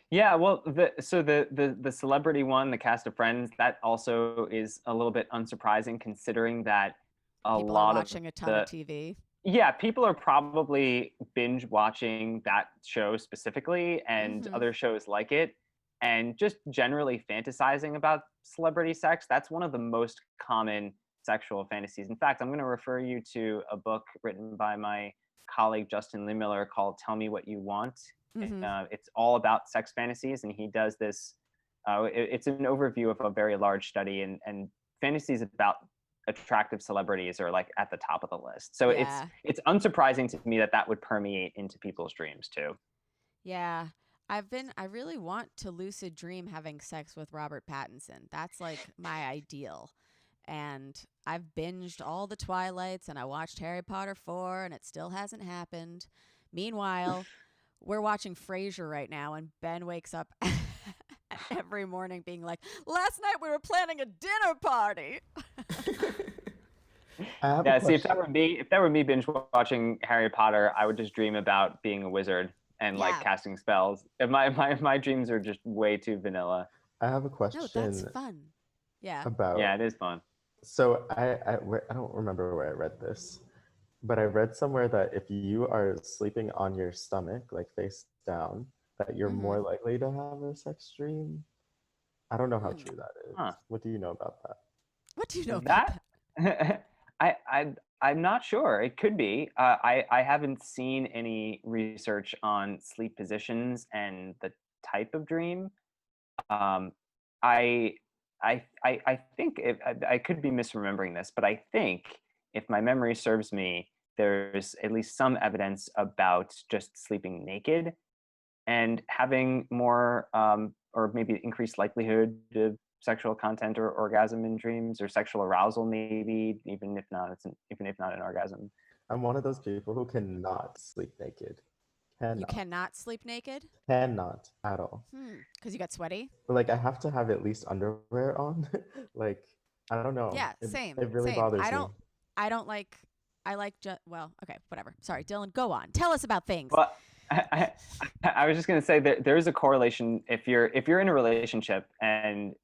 Yeah, well, the celebrity one, the cast of Friends, that also is a little bit unsurprising considering that people are watching a ton of TV. Yeah, people are probably binge watching that show specifically and other shows like it, and just generally fantasizing about celebrity sex. That's one of the most common sexual fantasies. In fact, I'm going to refer you to a book written by my colleague Justin Lee-Miller called "Tell Me What You Want." It's all about sex fantasies, and he does this. It's an overview of a very large study, and fantasies about attractive celebrities are like at the top of the list. So it's unsurprising to me that would permeate into people's dreams too. Yeah, I really want to lucid dream having sex with Robert Pattinson. That's like my ideal. And I've binged all the Twilights, and I watched Harry Potter 4, and it still hasn't happened. Meanwhile, we're watching Frasier right now, and Ben wakes up every morning being like, last night we were planning a dinner party. See, if that were me binge watching Harry Potter, I would just dream about being a wizard and like casting spells. My dreams are just way too vanilla. I have a question. No, that's fun. Yeah. It is fun. So I don't remember where I read this, but I read somewhere that if you are sleeping on your stomach, like face down, that you're more likely to have a sex dream. I don't know how true that is. Huh. What do you know about that? What do you know about that? I'm not sure. It could be. I haven't seen any research on sleep positions and the type of dream. I think I could be misremembering this, but I think if my memory serves me, there's at least some evidence about just sleeping naked and having more or maybe increased likelihood of sexual content or orgasm in dreams, or sexual arousal maybe, even if not an orgasm. I'm one of those people who cannot sleep naked. You cannot sleep naked? Cannot at all. Because you got sweaty? Like, I have to have at least underwear on. Like, I don't know. Yeah, same. It really bothers me. Well, okay, whatever. Sorry, Dylan, go on. Tell us about things. Well, I was just going to say that there is a correlation. If you're in a relationship and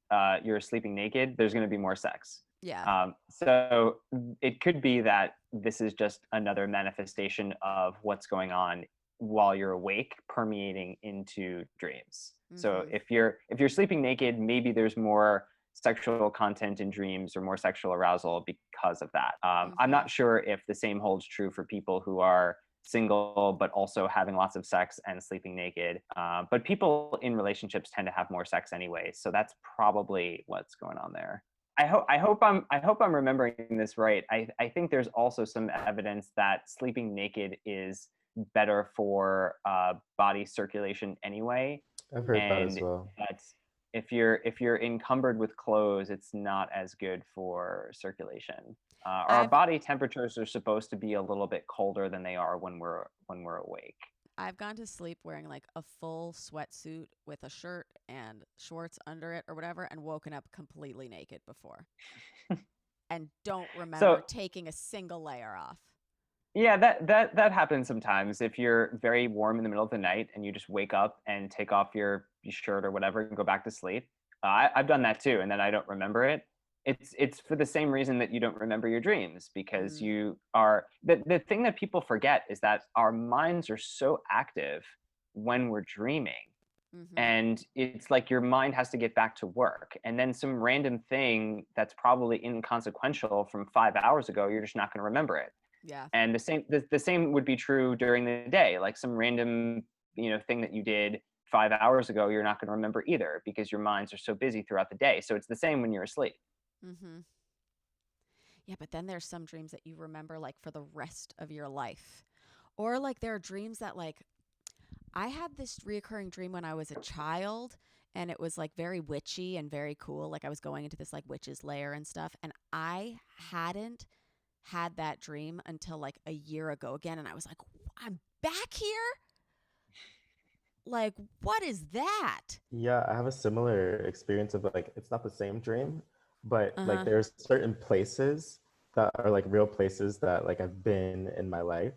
you're sleeping naked, there's going to be more sex. Yeah. So it could be that this is just another manifestation of what's going on while you're awake, permeating into dreams. So if you're sleeping naked, maybe there's more sexual content in dreams or more sexual arousal because of that. I'm not sure if the same holds true for people who are single but also having lots of sex and sleeping naked. But people in relationships tend to have more sex anyway, so that's probably what's going on there. I hope I'm remembering this right. I think there's also some evidence that sleeping naked is better for body circulation anyway. I've heard that as well. That's if you're encumbered with clothes, it's not as good for circulation. Our body temperatures are supposed to be a little bit colder than they are when we're awake. I've gone to sleep wearing like a full sweatsuit with a shirt and shorts under it or whatever, and woken up completely naked before, and don't remember taking a single layer off. Yeah, that happens sometimes. If you're very warm in the middle of the night and you just wake up and take off your shirt or whatever and go back to sleep. I've done that too, and then I don't remember it. It's for the same reason that you don't remember your dreams, because you are the thing that people forget is that our minds are so active when we're dreaming. And it's like your mind has to get back to work, and then some random thing that's probably inconsequential from 5 hours ago, you're just not going to remember it. Yeah. And the same would be true during the day. Like some random, thing that you did 5 hours ago, you're not going to remember either, because your minds are so busy throughout the day. So it's the same when you're asleep. Yeah, but then there's some dreams that you remember like for the rest of your life. Or like there are dreams that like, I had this reoccurring dream when I was a child, and it was like very witchy and very cool. Like I was going into this like witch's lair and stuff, and I hadn't had that dream until like a year ago again, and I was like, I'm back here? Like, what is that? Yeah, I have a similar experience of like, it's not the same dream, but like there's certain places that are like real places that like I've been in my life,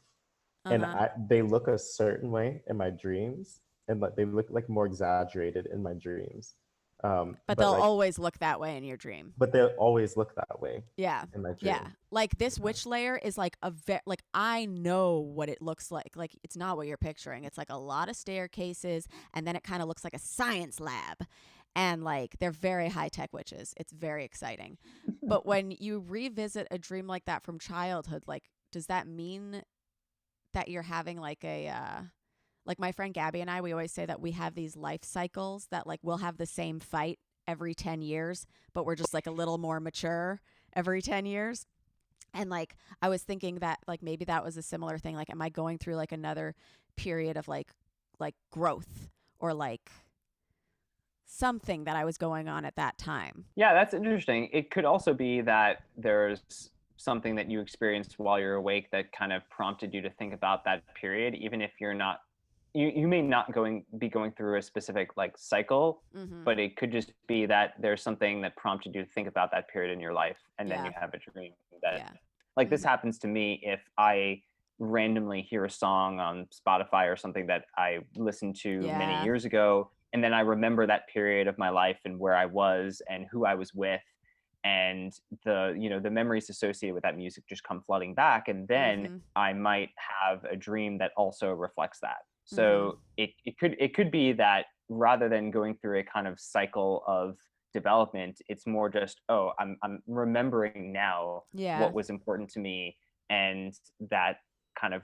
and they look a certain way in my dreams, and like they look like more exaggerated in my dreams. But they'll like, always look that way in your dream. But they'll always look that way. Yeah. In my dream. Yeah. Like this witch layer is like like I know what it looks like. Like it's not what you're picturing. It's like a lot of staircases, and then it kind of looks like a science lab. And like they're very high-tech witches. It's very exciting. But when you revisit a dream like that from childhood, like does that mean that you're having like a like my friend Gabby and I, we always say that we have these life cycles that like we'll have the same fight every 10 years, but we're just like a little more mature every 10 years. And like I was thinking that like maybe that was a similar thing. Like am I going through like another period of like growth or like something that I was going on at that time? Yeah, that's interesting. It could also be that there's something that you experienced while you're awake that kind of prompted you to think about that period, even if you're not you may not be going through a specific like cycle, but it could just be that there's something that prompted you to think about that period in your life, and then you have a dream that like this happens to me if I randomly hear a song on Spotify or something that I listened to many years ago, and then I remember that period of my life and where I was and who I was with, and the memories associated with that music just come flooding back, and then I might have a dream that also reflects that. So it could be that rather than going through a kind of cycle of development, it's more just, I'm remembering now what was important to me, and that kind of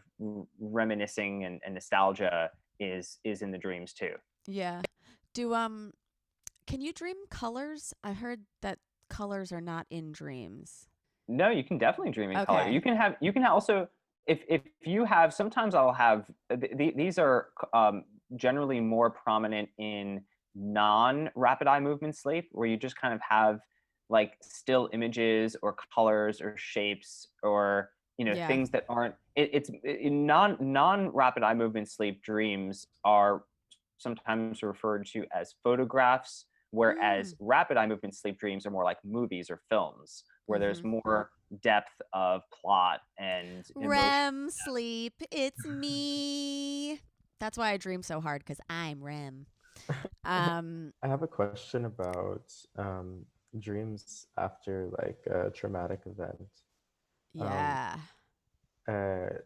reminiscing and nostalgia is in the dreams too. Yeah. Can you dream colors? I heard that colors are not in dreams. No, you can definitely dream in color. You can also if you have, sometimes I'll have these are generally more prominent in non-rapid eye movement sleep, where you just kind of have like still images or colors or shapes or things that aren't it's in non-rapid eye movement sleep. Dreams are sometimes referred to as photographs, whereas rapid eye movement sleep dreams are more like movies or films, where there's more depth of plot and REM sleep. It's me. That's why I dream so hard, because I'm REM. I have a question about dreams after like a traumatic event. Yeah.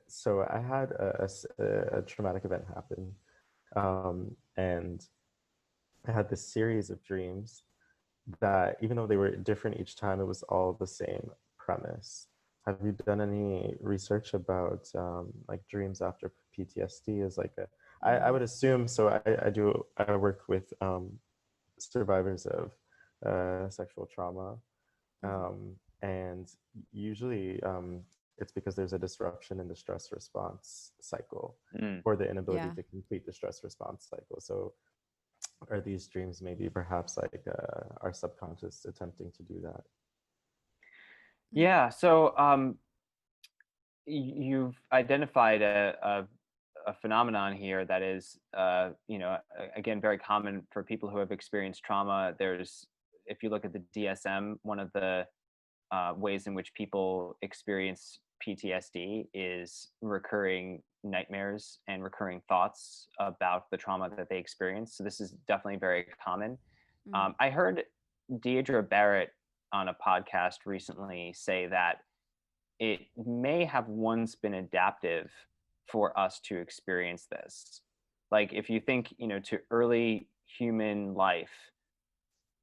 So I had a traumatic event happen, and I had this series of dreams that even though they were different each time, it was all the same premise. Have you done any research about like dreams after PTSD? Is like I would assume so. I work with survivors of sexual trauma, and usually it's because there's a disruption in the stress response cycle or the inability to complete the stress response cycle. So are these dreams maybe perhaps like our subconscious attempting to do that? Yeah. So you've identified a phenomenon here that is, again, very common for people who have experienced trauma. If you look at the DSM, one of the ways in which people experience PTSD is recurring nightmares and recurring thoughts about the trauma that they experience. So this is definitely very common. I heard Deidre Barrett on a podcast recently say that it may have once been adaptive for us to experience this. Like if you think, to early human life,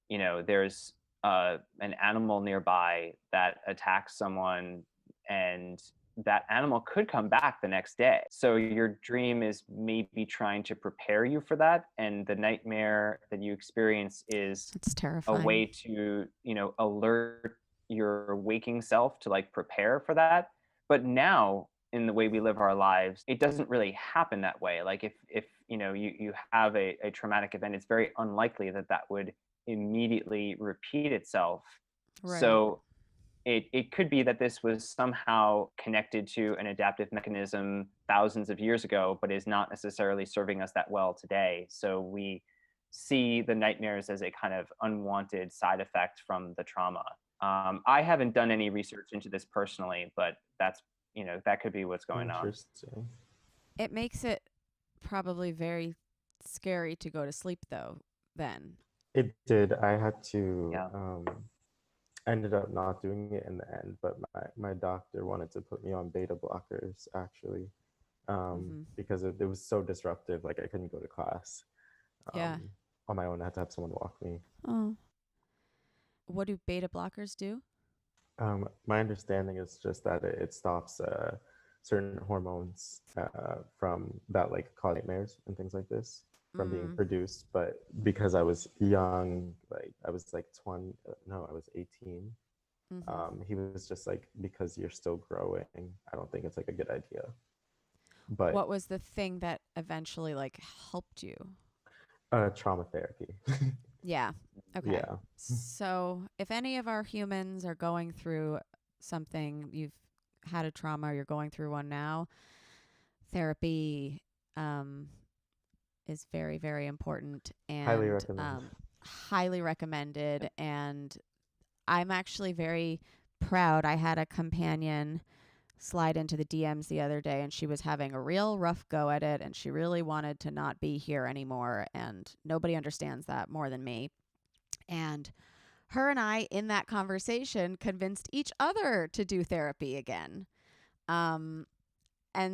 there's an animal nearby that attacks someone, and that animal could come back the next day. So your dream is maybe trying to prepare you for that, and the nightmare that you experience is it's terrifying. A way to, alert your waking self to like prepare for that. But now in the way we live our lives, it doesn't really happen that way. Like if you have a traumatic event, it's very unlikely that would immediately repeat itself. Right. So it could be that this was somehow connected to an adaptive mechanism thousands of years ago, but is not necessarily serving us that well today. So we see the nightmares as a kind of unwanted side effect from the trauma. I haven't done any research into this personally, but that's, that could be what's going on. It makes it probably very scary to go to sleep though, then. It did. I had to, ended up not doing it in the end, but my doctor wanted to put me on beta blockers actually, because it was so disruptive. Like I couldn't go to class on my own. I had to have someone walk me. Oh. What do beta blockers do? My understanding is just that it stops certain hormones from that like cause nightmares and things like this from being produced. But because I was young, like I was like 20, no, I was 18. He was just like, because you're still growing, I don't think it's like a good idea. But what was the thing that eventually like helped you? Trauma therapy. Yeah. Okay. Yeah. So if any of our humans are going through something, you've had a trauma, or you're going through one now, therapy is very, very important and highly recommended. And I'm actually very proud. I had a companion slide into the DMs the other day, and she was having a real rough go at it, and she really wanted to not be here anymore, and nobody understands that more than me. And her and I, in that conversation, convinced each other to do therapy again. And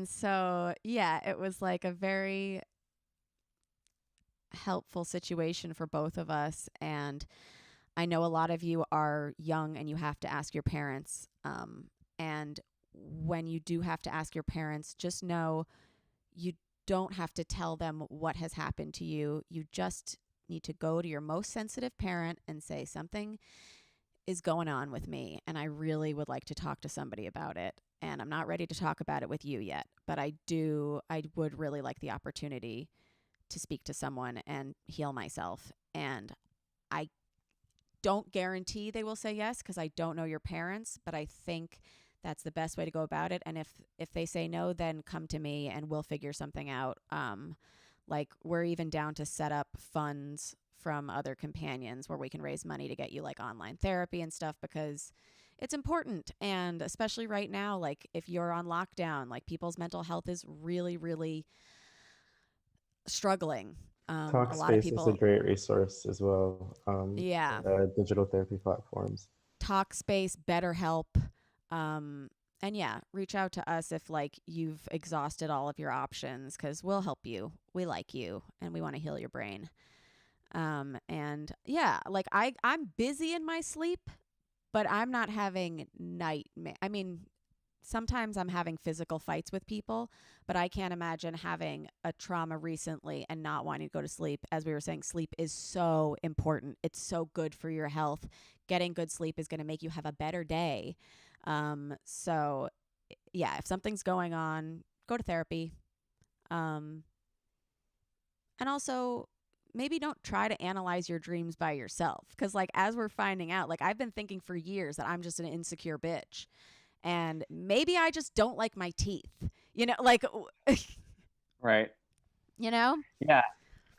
so, yeah, it was like a very helpful situation for both of us. And I know a lot of you are young and you have to ask your parents. And when you do have to ask your parents, just know you don't have to tell them what has happened to you. You just need to go to your most sensitive parent and say, something is going on with me, and I really would like to talk to somebody about it. And I'm not ready to talk about it with you yet, but I would really like the opportunity to speak to someone and heal myself. And I don't guarantee they will say yes, because I don't know your parents, but I think that's the best way to go about it. And if they say no, then come to me and we'll figure something out. Like we're even down to set up funds from other companions where we can raise money to get you like online therapy and stuff, because it's important. And especially right now, like if you're on lockdown, like people's mental health is really, really struggling. Talkspace is a great resource as well. Digital therapy platforms. Talkspace, BetterHelp. And yeah, reach out to us if like you've exhausted all of your options, because we'll help you. We like you and we want to heal your brain. And yeah, like I'm busy in my sleep, but I'm not having I mean, sometimes I'm having physical fights with people, but I can't imagine having a trauma recently and not wanting to go to sleep. As we were saying, sleep is so important. It's so good for your health. Getting good sleep is going to make you have a better day. So yeah, if something's going on, go to therapy. And also maybe don't try to analyze your dreams by yourself. Because like, as we're finding out, like I've been thinking for years that I'm just an insecure bitch. And maybe I just don't like my teeth, like, right. Yeah.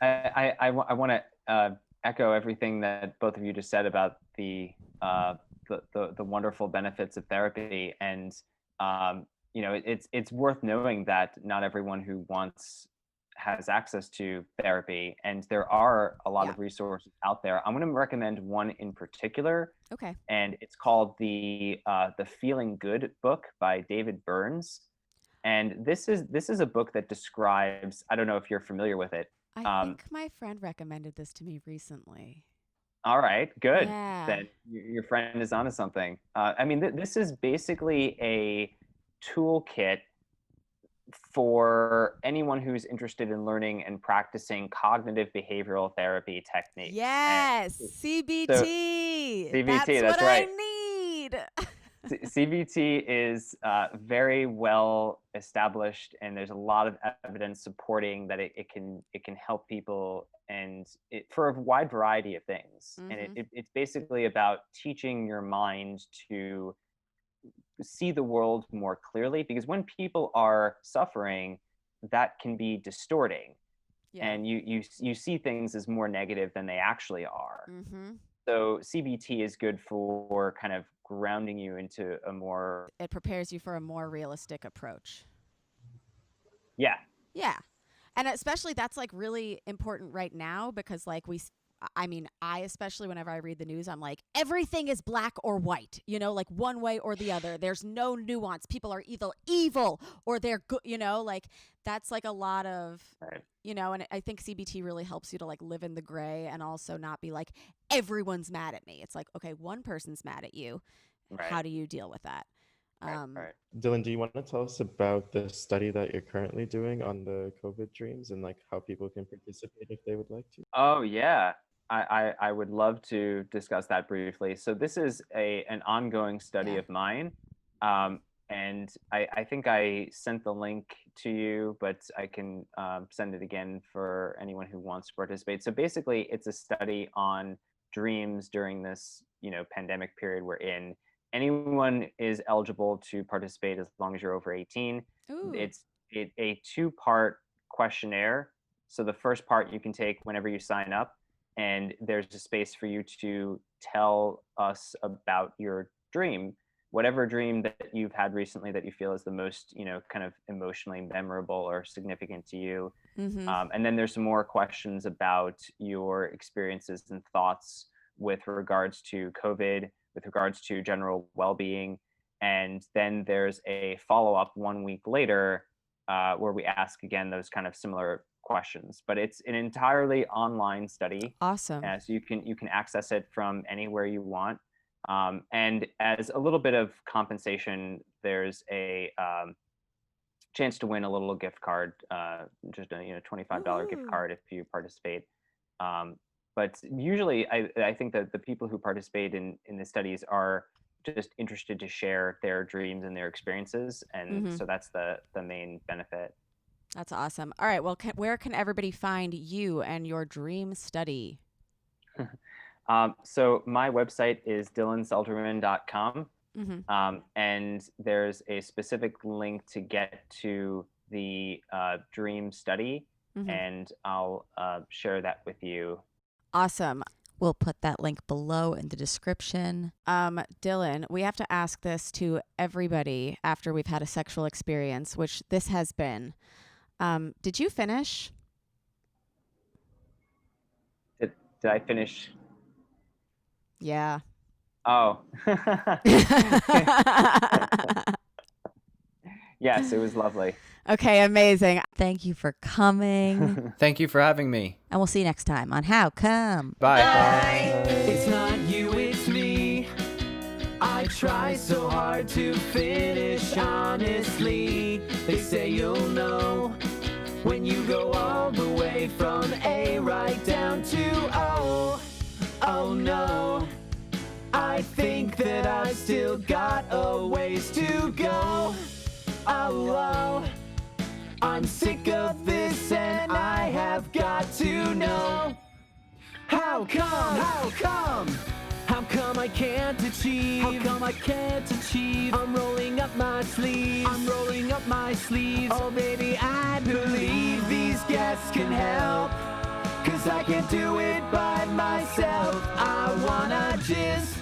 I want to echo everything that both of you just said about the wonderful benefits of therapy. And, it's worth knowing that not everyone who has access to therapy, and there are a lot of resources out there. I'm going to recommend one in particular. Okay. And it's called the Feeling Good book by David Burns. And this is a book that describes, I don't know if you're familiar with it. I think my friend recommended this to me recently. All right, good. Yeah. Then your friend is onto something. I mean, this is basically a toolkit for anyone who's interested in learning and practicing cognitive behavioral therapy techniques. Yes, CBT. So, CBT, that's right. I need. CBT is very well established, and there's a lot of evidence supporting that it can help people, and for a wide variety of things. Mm-hmm. And it's basically about teaching your mind to see the world more clearly, because when people are suffering, that can be distorting. Yeah. And you see things as more negative than they actually are. Mm-hmm. So CBT is good for kind of grounding you into a more... It prepares you for a more realistic approach. Yeah. Yeah. And especially that's like really important right now, because like I especially whenever I read the news, I'm like, everything is black or white, like one way or the other. There's no nuance. People are either evil or they're good, like that's like a lot of, right. And I think CBT really helps you to like live in the gray and also not be like, everyone's mad at me. It's like, okay, one person's mad at you. Right. How do you deal with that? Right. Dylan, do you want to tell us about the study that you're currently doing on the COVID dreams and like how people can participate if they would like to? Oh, yeah. I would love to discuss that briefly. So this is an ongoing study of mine. And I think I sent the link to you, but I can send it again for anyone who wants to participate. So basically, it's a study on dreams during this, pandemic period we're in. Anyone is eligible to participate as long as you're over 18. Ooh. It's a 2-part questionnaire. So the first part you can take whenever you sign up, and there's a space for you to tell us about your dream, whatever dream that you've had recently that you feel is the most, kind of emotionally memorable or significant to you. Mm-hmm. And then there's some more questions about your experiences and thoughts with regards to COVID, with regards to general well-being. And then there's a follow-up 1 week later where we ask again those kind of similar questions, but it's an entirely online study. Awesome. So you can access it from anywhere you want. And as a little bit of compensation, there's a chance to win a little gift card, just a $25 gift card if you participate. But usually, I think that the people who participate in the studies are just interested to share their dreams and their experiences, and so that's the main benefit. That's awesome. All right. Well, where can everybody find you and your dream study? So my website is dylanselterman.com. Mm-hmm. And there's a specific link to get to the dream study, and I'll share that with you. Awesome. We'll put that link below in the description. Dylan, we have to ask this to everybody after we've had a sexual experience, which this has been. Did you finish? Did I finish? Yeah. Oh. Yes, it was lovely. Okay, amazing. Thank you for coming. Thank you for having me. And we'll see you next time on How Come. Bye. It's not you, it's me. I try so hard to finish honestly. They say you'll know when you go all the way from A right down to O. Oh no, I think that I still got a ways to go. Oh, I'm sick of this and I have got to know. How come? How come? How come I can't achieve? How come I can't achieve? I'm rolling up my sleeves. I'm rolling up my sleeves. Oh baby, I believe these guests can help. 'Cause I can't do it by myself. I wanna just